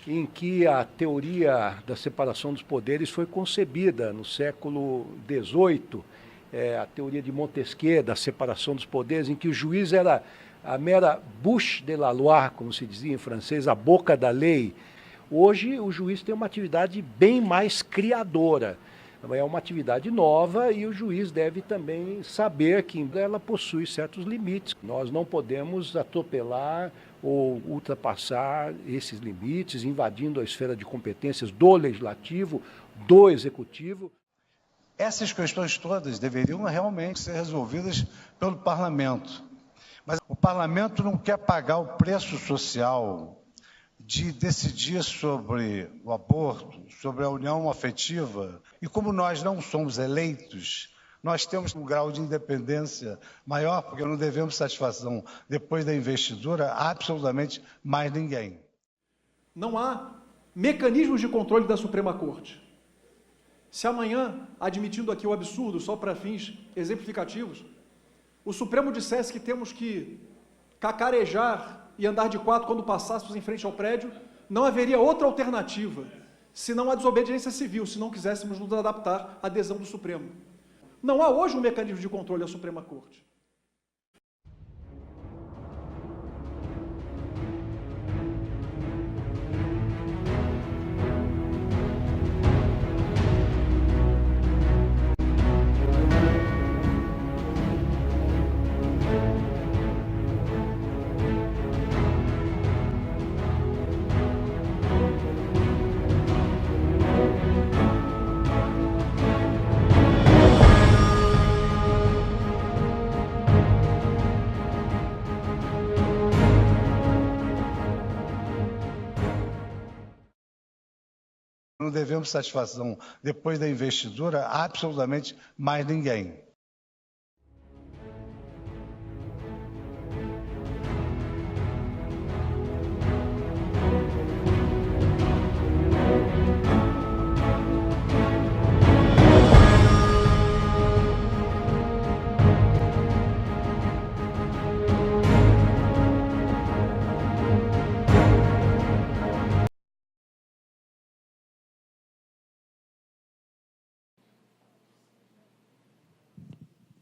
Speaker 6: em que a teoria da separação dos poderes foi concebida no século XVIII, a teoria de Montesquieu da separação dos poderes, em que o juiz era a mera bouche de la loi, como se dizia em francês, a boca da lei. Hoje o juiz tem uma atividade bem mais criadora. É uma atividade nova e o juiz deve também saber que ela possui certos limites. Nós não podemos atropelar ou ultrapassar esses limites, invadindo a esfera de competências do legislativo, do executivo.
Speaker 5: Essas questões todas deveriam realmente ser resolvidas pelo parlamento. Mas o parlamento não quer pagar o preço social de decidir sobre o aborto, sobre a união afetiva. E como nós não somos eleitos, nós temos um grau de independência maior, porque não devemos satisfação, depois da investidura, a absolutamente mais ninguém.
Speaker 4: Não há mecanismos de controle da Suprema Corte. Se amanhã, admitindo aqui o absurdo, só para fins exemplificativos, o Supremo dissesse que temos que cacarejar e andar de quatro quando passássemos em frente ao prédio, não haveria outra alternativa, senão a desobediência civil, se não quiséssemos nos adaptar à adesão do Supremo. Não há hoje um mecanismo de controle da Suprema Corte.
Speaker 5: Não devemos satisfação, depois da investidura, a absolutamente mais ninguém.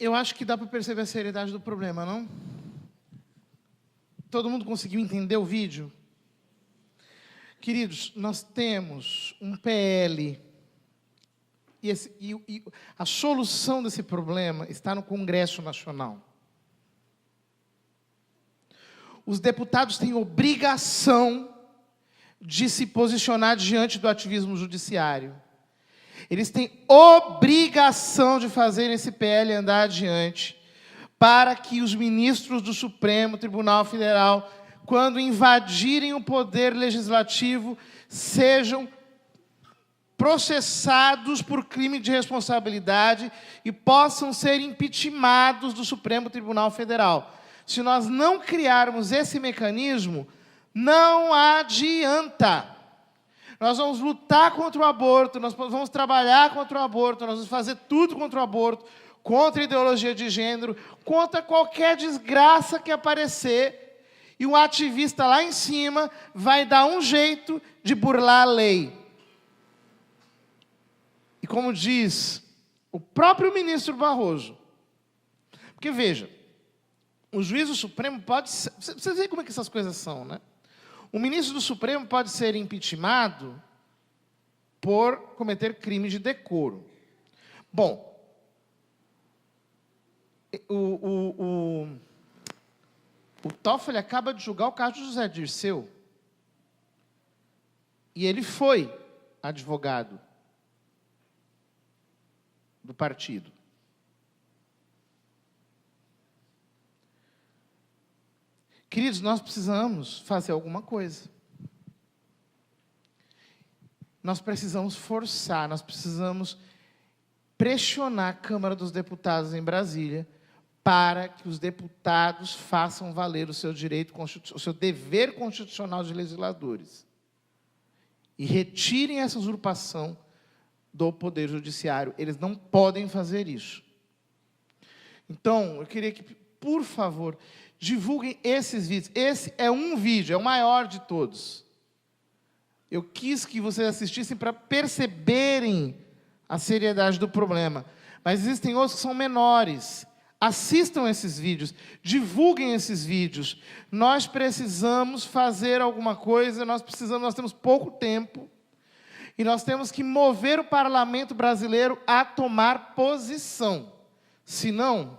Speaker 2: Eu acho que dá para perceber a seriedade do problema, não? Todo mundo conseguiu entender o vídeo? Queridos, nós temos um PL, e a solução desse problema está no Congresso Nacional. Os deputados têm obrigação de se posicionar diante do ativismo judiciário. Eles têm obrigação de fazer esse PL andar adiante para que os ministros do Supremo Tribunal Federal, quando invadirem o poder legislativo, sejam processados por crime de responsabilidade e possam ser impeachmentados do Supremo Tribunal Federal. Se nós não criarmos esse mecanismo, não adianta. Nós vamos lutar contra o aborto, nós vamos trabalhar contra o aborto, nós vamos fazer tudo contra o aborto, contra a ideologia de gênero, contra qualquer desgraça que aparecer, e um ativista lá em cima vai dar um jeito de burlar a lei. E como diz o próprio ministro Barroso, porque veja, o juiz do Supremo pode ser... Vocês veem como é que essas coisas são, né? O ministro do Supremo pode ser impeachmentado por cometer crime de decoro. Bom, o Toffoli acaba de julgar o caso de José Dirceu. E ele foi advogado do partido. Queridos, nós precisamos fazer alguma coisa. Nós precisamos forçar, nós precisamos pressionar a Câmara dos Deputados em Brasília para que os deputados façam valer o seu direito, o seu dever constitucional de legisladores. E retirem essa usurpação do Poder Judiciário. Eles não podem fazer isso. Então, eu queria que, por favor, divulguem esses vídeos. Esse é um vídeo, é o maior de todos. Eu quis que vocês assistissem para perceberem a seriedade do problema. Mas existem outros que são menores. Assistam esses vídeos, divulguem esses vídeos. Nós precisamos fazer alguma coisa, nós temos pouco tempo, e nós temos que mover o parlamento brasileiro a tomar posição. Senão,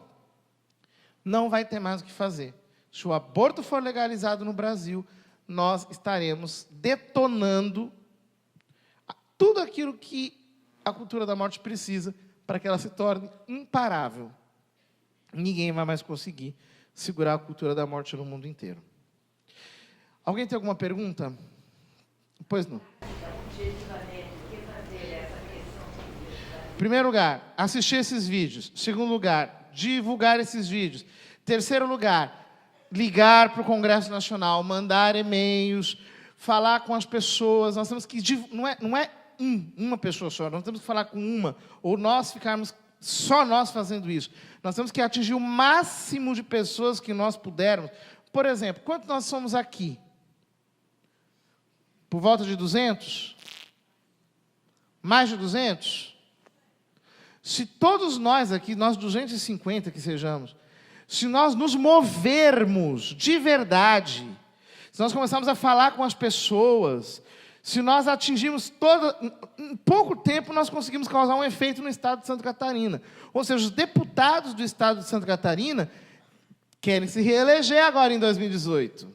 Speaker 2: não vai ter mais o que fazer. Se o aborto for legalizado no Brasil, nós estaremos detonando tudo aquilo que a cultura da morte precisa para que ela se torne imparável. Ninguém vai mais conseguir segurar a cultura da morte no mundo inteiro. Alguém tem alguma pergunta? Pois não. Em primeiro lugar, assistir esses vídeos. Segundo lugar, divulgar esses vídeos. Terceiro lugar, ligar para o Congresso Nacional, mandar e-mails, falar com as pessoas. Nós temos que... Não é uma pessoa só, nós temos que falar com uma, ou nós ficarmos só nós fazendo isso. Nós temos que atingir o máximo de pessoas que nós pudermos. Por exemplo, quantos nós somos aqui? Por volta de 200? Mais de 200? Se todos nós aqui, nós 250 que sejamos, se nós nos movermos de verdade, se nós começarmos a falar com as pessoas, se nós atingirmos em pouco tempo, nós conseguimos causar um efeito no estado de Santa Catarina. Ou seja, os deputados do estado de Santa Catarina querem se reeleger agora em 2018.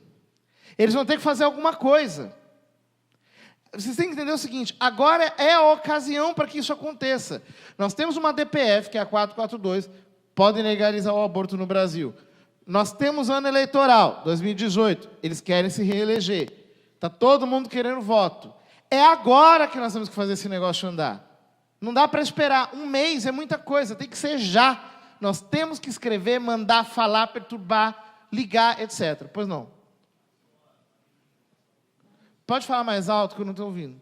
Speaker 2: Eles vão ter que fazer alguma coisa. Vocês têm que entender o seguinte, agora é a ocasião para que isso aconteça. Nós temos uma DPF, que é a 442, podem legalizar o aborto no Brasil. Nós temos ano eleitoral, 2018, eles querem se reeleger. Está todo mundo querendo voto. É agora que nós temos que fazer esse negócio andar. Não dá para esperar. Um mês é muita coisa, tem que ser já. Nós temos que escrever, mandar, falar, perturbar, ligar, etc. Pois não. Pode falar mais alto, que eu não estou ouvindo.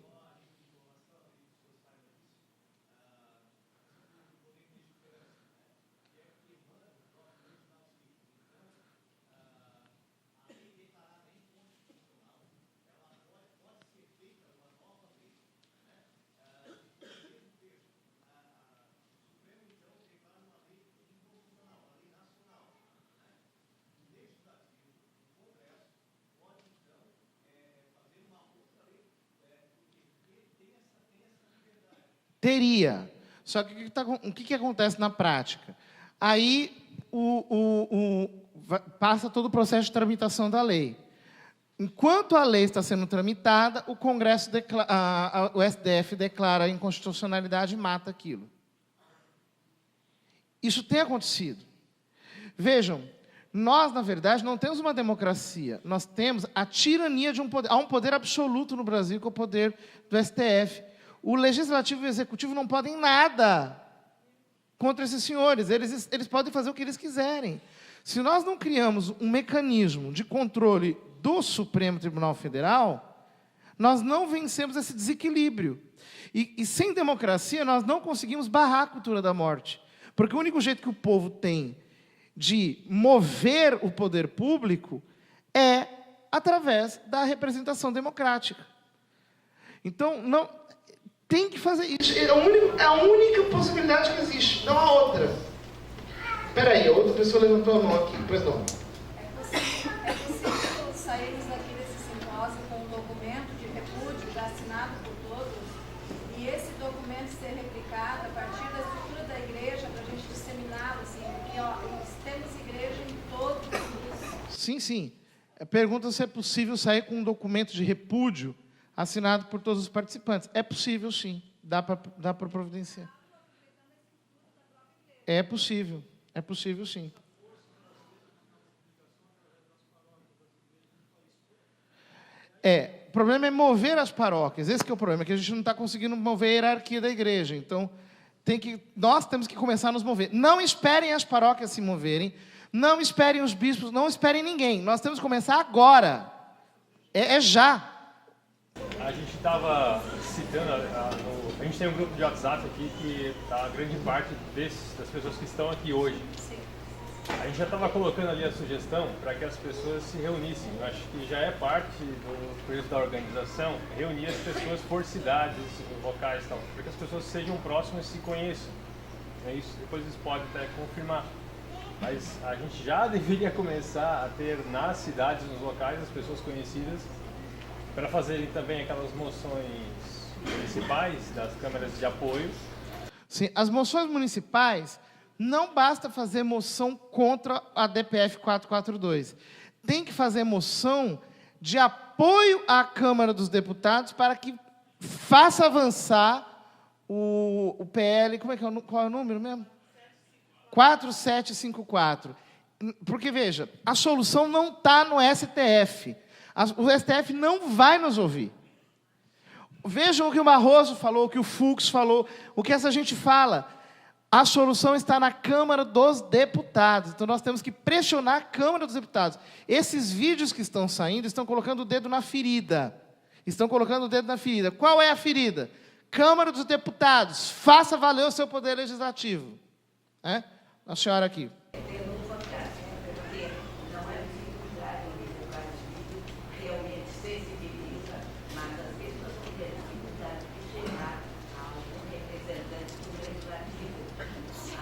Speaker 2: Teria. Só que o que acontece na prática? Aí passa todo o processo de tramitação da lei. Enquanto a lei está sendo tramitada, o Congresso o STF declara a inconstitucionalidade e mata aquilo. Isso tem acontecido. Vejam, nós, na verdade, não temos uma democracia. Nós temos a tirania de um poder. Há um poder absoluto no Brasil, que é o poder do STF. O Legislativo e o Executivo não podem nada contra esses senhores. Eles podem fazer o que eles quiserem. Se nós não criamos um mecanismo de controle do Supremo Tribunal Federal, nós não vencemos esse desequilíbrio. E sem democracia, nós não conseguimos barrar a cultura da morte. Porque o único jeito que o povo tem de mover o poder público é através da representação democrática. Então, tem que fazer isso. É a única possibilidade que existe, não há outra. Peraí, outra pessoa levantou a mão aqui. Pois não.
Speaker 11: É possível sairmos daqui desse simpósio com um documento de repúdio já assinado por todos e esse documento ser replicado a partir da estrutura da igreja para a gente disseminá-lo, assim, porque nós temos igreja em todos os...
Speaker 2: Sim, sim. Pergunta se é possível sair com um documento de repúdio assinado por todos os participantes. É possível, sim. Dá para providenciar. É possível, sim. O problema é mover as paróquias. Esse que é o problema, que a gente não está conseguindo mover a hierarquia da igreja. Então, nós temos que começar a nos mover. Não esperem as paróquias se moverem, não esperem os bispos, não esperem ninguém. Nós temos que começar agora. É já.
Speaker 12: A gente estava citando, a gente tem um grupo de WhatsApp aqui que a grande parte das pessoas que estão aqui hoje. A gente já estava colocando ali a sugestão para que as pessoas se reunissem. Eu acho que já é parte do projeto da organização reunir as pessoas por cidades, locais e tal, para que as pessoas sejam próximas e se conheçam. Isso depois eles podem até confirmar. Mas a gente já deveria começar a ter nas cidades, nos locais, as pessoas conhecidas, para fazerem também aquelas moções municipais das câmaras de apoio.
Speaker 2: Sim, as moções municipais, não basta fazer moção contra a DPF 442. Tem que fazer moção de apoio à Câmara dos Deputados para que faça avançar o PL, qual é o número mesmo? 4754. Porque, veja, a solução não está no STF. O STF não vai nos ouvir. Vejam o que o Barroso falou, o que o Fux falou, o que essa gente fala. A solução está na Câmara dos Deputados. Então, nós temos que pressionar a Câmara dos Deputados. Esses vídeos que estão saindo estão colocando o dedo na ferida. Qual é a ferida? Câmara dos Deputados, faça valer o seu poder legislativo. A senhora aqui.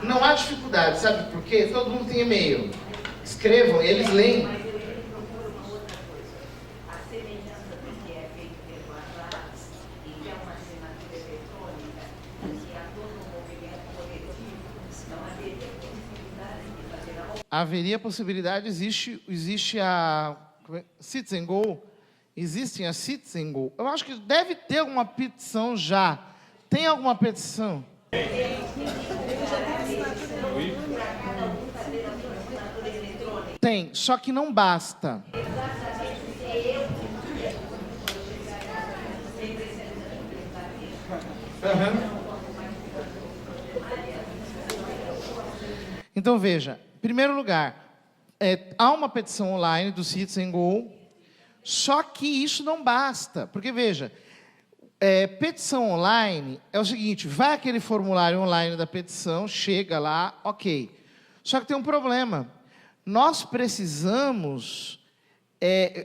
Speaker 2: Não há dificuldade, sabe por quê? Todo mundo tem e-mail. Escrevam, eles leem.
Speaker 11: Mas eu procuro uma outra coisa. A semelhança do que é feito pelo Atlas, e que é uma assinatura eletrônica, que há todo um movimento coletivo, não haveria possibilidade de fazer a...
Speaker 2: Haveria possibilidade, existe a Citizen Go, existem a Citizen Go. Eu acho que deve ter alguma petição já. Tem alguma petição? Tem, só que não basta. Então, veja, em primeiro lugar, há uma petição online do Citizen Go, só que isso não basta, porque, veja, petição online é o seguinte, vai aquele formulário online da petição, chega lá, ok. Só que tem um problema. Nós precisamos...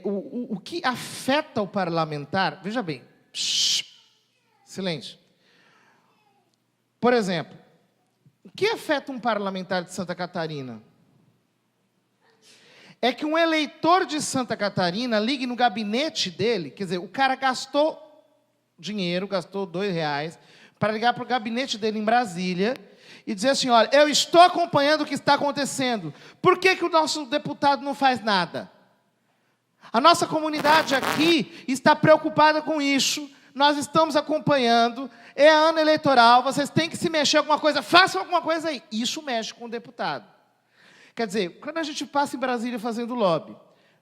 Speaker 2: o que afeta o parlamentar... Veja bem. Silêncio. Por exemplo, o que afeta um parlamentar de Santa Catarina? É que um eleitor de Santa Catarina ligue no gabinete dele, quer dizer, o cara gastou dinheiro, gastou R$2 para ligar para o gabinete dele em Brasília e dizer assim, olha, eu estou acompanhando o que está acontecendo. Por que o nosso deputado não faz nada? A nossa comunidade aqui está preocupada com isso, nós estamos acompanhando, é ano eleitoral, vocês têm que se mexer alguma coisa, façam alguma coisa aí. Isso mexe com o deputado. Quer dizer, quando a gente passa em Brasília fazendo lobby,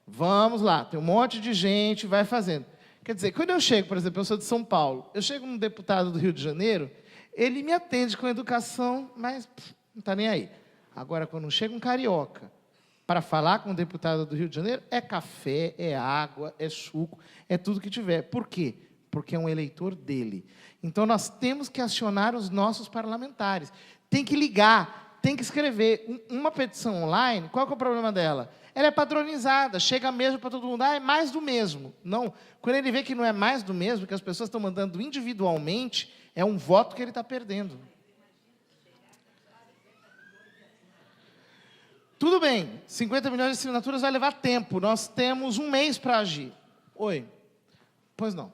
Speaker 2: vamos lá, tem um monte de gente, vai fazendo. Quer dizer, quando eu chego, por exemplo, eu sou de São Paulo, eu chego num deputado do Rio de Janeiro, ele me atende com educação, mas não está nem aí. Agora, quando chega um carioca para falar com um deputado do Rio de Janeiro, é café, é água, é suco, é tudo que tiver. Por quê? Porque é um eleitor dele. Então, nós temos que acionar os nossos parlamentares. Tem que ligar, tem que escrever. Uma petição online, qual que é o problema dela? Ela é padronizada, chega mesmo para todo mundo, é mais do mesmo. Não, quando ele vê que não é mais do mesmo, que as pessoas estão mandando individualmente, é um voto que ele está perdendo. Tudo bem, 50 milhões de assinaturas vai levar tempo. Nós temos um mês para agir. Oi. Pois não.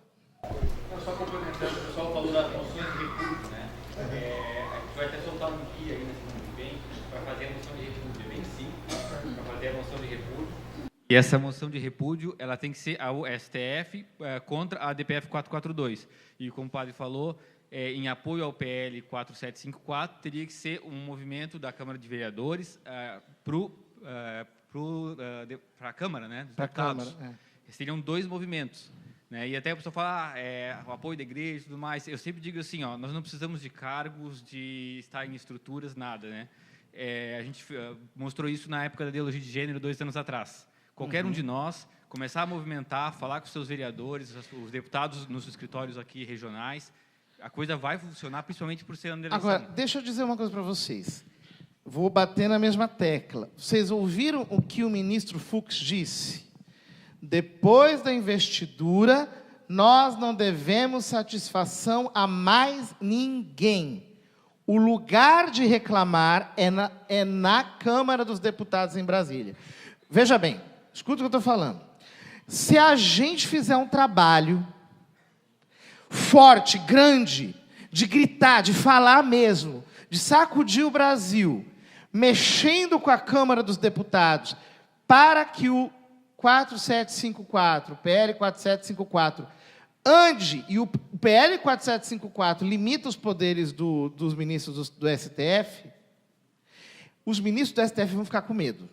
Speaker 13: Só complementando, o pessoal falou das moções de repúdio, né? A gente vai até soltar um guia aí nesse ano que vem para fazer a moção de repúdio. Vem sim, para fazer a moção de repúdio. E essa moção de repúdio, ela tem que ser ao STF contra a DPF 442. E como o padre falou, em apoio ao PL 4754, teria que ser um movimento da Câmara de Vereadores para a Câmara, né? Dos deputados. Seriam 2 movimentos. Né? E até a pessoa fala, o apoio da igreja e tudo mais. Eu sempre digo assim, nós não precisamos de cargos, de estar em estruturas, nada. Né? A gente mostrou isso na época da ideologia de gênero, 2 anos atrás. Qualquer um de nós começar a movimentar, falar com os seus vereadores, os deputados nos escritórios aqui regionais, a coisa vai funcionar, principalmente por ser ano de eleição.
Speaker 2: Agora, deixa eu dizer uma coisa para vocês. Vou bater na mesma tecla. Vocês ouviram o que o ministro Fux disse? Depois da investidura, nós não devemos satisfação a mais ninguém. O lugar de reclamar é na Câmara dos Deputados em Brasília. Veja bem, escuta o que eu estou falando. Se a gente fizer um trabalho forte, grande, de gritar, de falar mesmo, de sacudir o Brasil, mexendo com a Câmara dos Deputados, para que o 4754, o PL 4754, ande, e o PL 4754 limita os poderes dos ministros do STF, os ministros do STF vão ficar com medo.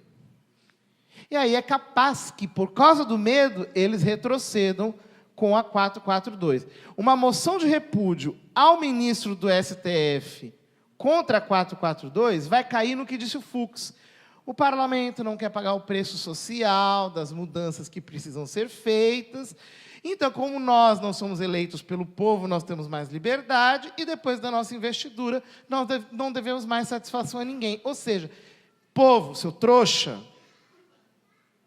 Speaker 2: E aí é capaz que, por causa do medo, eles retrocedam com a 442. Uma moção de repúdio ao ministro do STF contra a 442 vai cair no que disse o Fux. O parlamento não quer pagar o preço social das mudanças que precisam ser feitas. Então, como nós não somos eleitos pelo povo, nós temos mais liberdade, e depois da nossa investidura, nós não devemos mais satisfação a ninguém. Ou seja, povo, seu trouxa,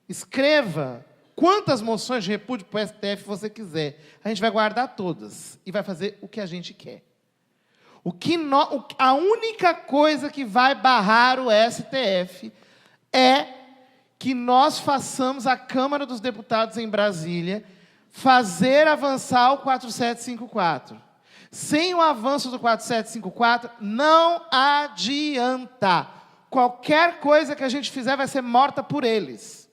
Speaker 2: escreva quantas moções de repúdio para o STF você quiser. A gente vai guardar todas e vai fazer o que a gente quer. A única coisa que vai barrar o STF é que nós façamos a Câmara dos Deputados em Brasília fazer avançar o 4754. Sem o avanço do 4754, não adianta. Qualquer coisa que a gente fizer vai ser morta por eles.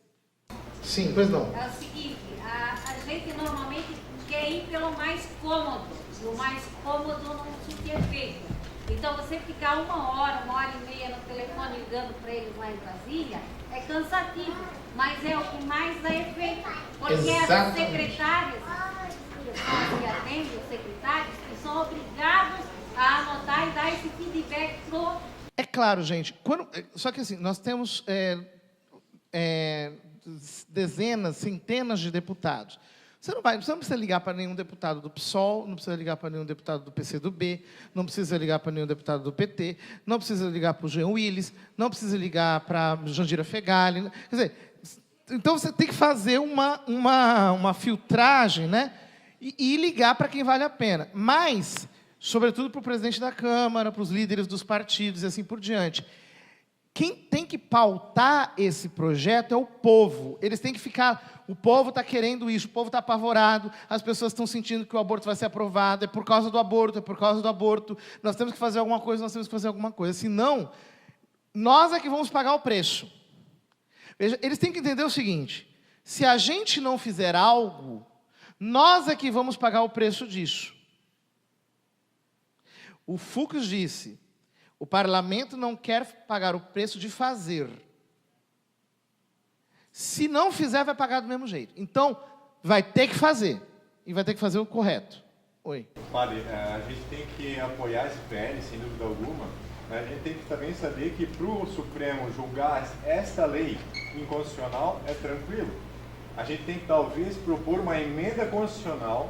Speaker 2: Sim, pois não.
Speaker 11: É o seguinte, a gente normalmente quer ir pelo mais cômodo. E o mais cômodo não se efeito. Então, você ficar 1 hora, 1h30 no telefone ligando para eles lá em Brasília, é cansativo, mas é o que mais dá efeito. Porque as secretárias, que atendem os secretários, que são obrigados a anotar e dar esse feedback pro...
Speaker 2: É claro, gente. Só que assim, nós temos dezenas, centenas de deputados. Você não precisa ligar para nenhum deputado do PSOL, não precisa ligar para nenhum deputado do PCdoB, não precisa ligar para nenhum deputado do PT, não precisa ligar para o Jean Willis, não precisa ligar para a Jandira Fegali. Quer dizer, então você tem que fazer uma filtragem, né? E ligar para quem vale a pena. Mas, sobretudo para o presidente da Câmara, para os líderes dos partidos e assim por diante. Quem tem que pautar esse projeto é o povo. Eles têm que ficar... O povo está querendo isso, o povo está apavorado, as pessoas estão sentindo que o aborto vai ser aprovado, é por causa do aborto, é por causa do aborto, nós temos que fazer alguma coisa, nós temos que fazer alguma coisa. Senão, nós é que vamos pagar o preço. Veja, eles têm que entender o seguinte, se a gente não fizer algo, nós é que vamos pagar o preço disso. O Fux disse, o parlamento não quer pagar o preço de fazer. Se não fizer, vai pagar do mesmo jeito. Então, vai ter que fazer. E vai ter que fazer o correto. Oi.
Speaker 14: Padre, a gente tem que apoiar esse PL, sem dúvida alguma. A gente tem que também saber que para o Supremo julgar esta lei inconstitucional é tranquilo. A gente tem que, talvez, propor uma emenda constitucional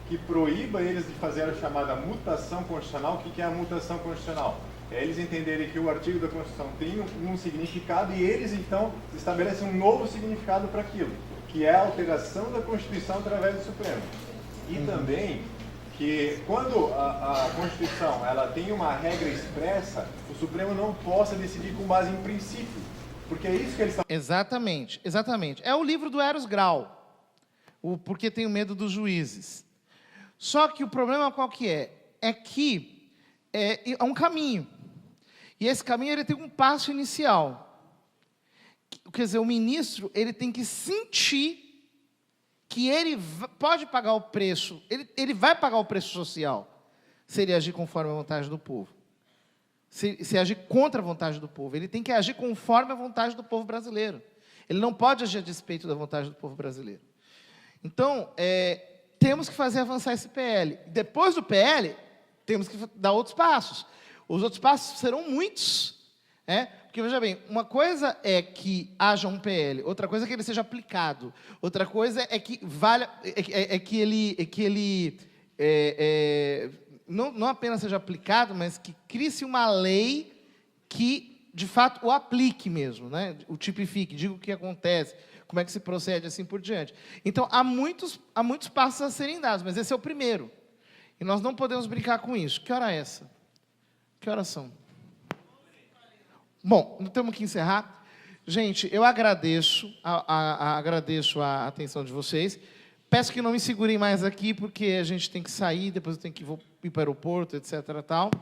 Speaker 14: que proíba eles de fazer a chamada mutação constitucional. O que é a mutação constitucional? É eles entenderem que o artigo da Constituição tem um significado e eles, então, estabelecem um novo significado para aquilo, que é a alteração da Constituição através do Supremo. E também que, quando a Constituição ela tem uma regra expressa, o Supremo não possa decidir com base em princípio. Porque é isso que eles estão...
Speaker 2: Exatamente, exatamente. É o livro do Eros Grau, o Porque Tenho Medo dos Juízes. Só que o problema qual que é? É que é um caminho. E esse caminho ele tem um passo inicial. Quer dizer, o ministro ele tem que sentir que ele pode pagar o preço, ele vai pagar o preço social, se ele agir conforme a vontade do povo. Se agir contra a vontade do povo. Ele tem que agir conforme a vontade do povo brasileiro. Ele não pode agir a despeito da vontade do povo brasileiro. Então, temos que fazer avançar esse PL. Depois do PL, temos que dar outros passos. Os outros passos serão muitos. Porque, veja bem, uma coisa é que haja um PL, outra coisa é que ele seja aplicado, outra coisa é que ele não apenas seja aplicado, mas que crie-se uma lei que, de fato, o aplique mesmo, né? O tipifique, diga o que acontece, como é que se procede, assim por diante. Então, há muitos passos a serem dados, mas esse é o primeiro. E nós não podemos brincar com isso. Que hora é essa? Que horas são? Bom, temos que encerrar. Gente, eu agradeço a atenção de vocês. Peço que não me segurem mais aqui, porque a gente tem que sair, depois eu tenho que ir para o aeroporto, etc. Tal.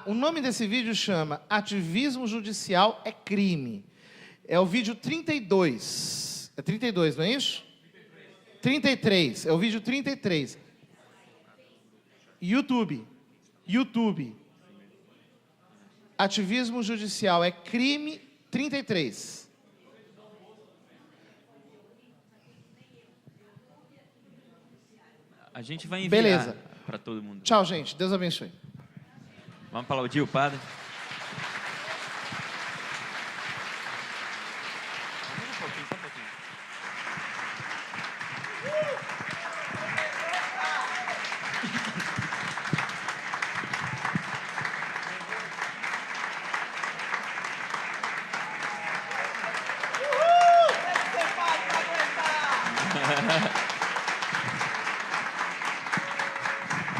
Speaker 2: O nome desse vídeo chama Ativismo Judicial é Crime. É o vídeo 32. É 32, não é isso? 33. É o vídeo 33. YouTube. Ativismo Judicial é Crime 33.
Speaker 15: A gente vai enviar
Speaker 2: Beleza.
Speaker 15: Para todo mundo.
Speaker 2: Tchau, gente. Deus abençoe.
Speaker 15: Vamos aplaudir o padre. Só um pouquinho.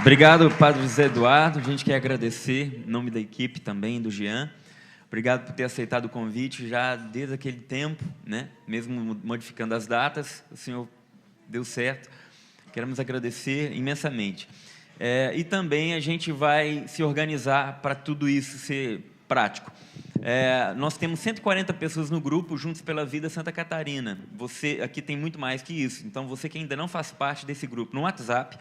Speaker 15: Obrigado, Padre José Eduardo. A gente quer agradecer, em nome da equipe também, do Jean. Obrigado por ter aceitado o convite já desde aquele tempo, né? Mesmo modificando as datas, o senhor deu certo. Queremos agradecer imensamente. E também a gente vai se organizar para tudo isso ser prático. Nós temos 140 pessoas no grupo, Juntos pela Vida Santa Catarina. Você aqui tem muito mais que isso. Então, você que ainda não faz parte desse grupo no WhatsApp,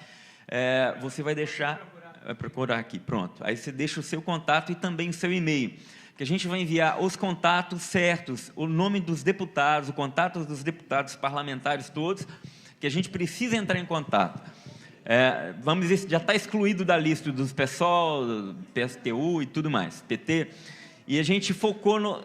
Speaker 15: você vai deixar... Vai procurar aqui, pronto. Aí você deixa o seu contato e também o seu e-mail, que a gente vai enviar os contatos certos, o nome dos deputados, o contato dos deputados parlamentares todos, que a gente precisa entrar em contato. Vamos dizer, já está excluído da lista dos PSOL, do PSTU e tudo mais, PT, e a gente focou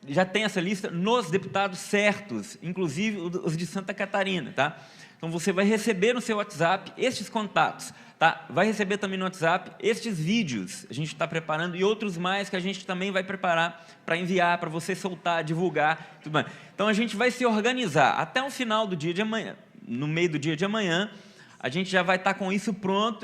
Speaker 15: já tem essa lista nos deputados certos, inclusive os de Santa Catarina, tá? Então, você vai receber no seu WhatsApp estes contatos, tá? Vai receber também no WhatsApp estes vídeos, a gente está preparando, e outros mais que a gente também vai preparar para enviar, para você soltar, divulgar, tudo mais. Então, a gente vai se organizar até o final do dia de amanhã, no meio do dia de amanhã, a gente já vai estar com isso pronto.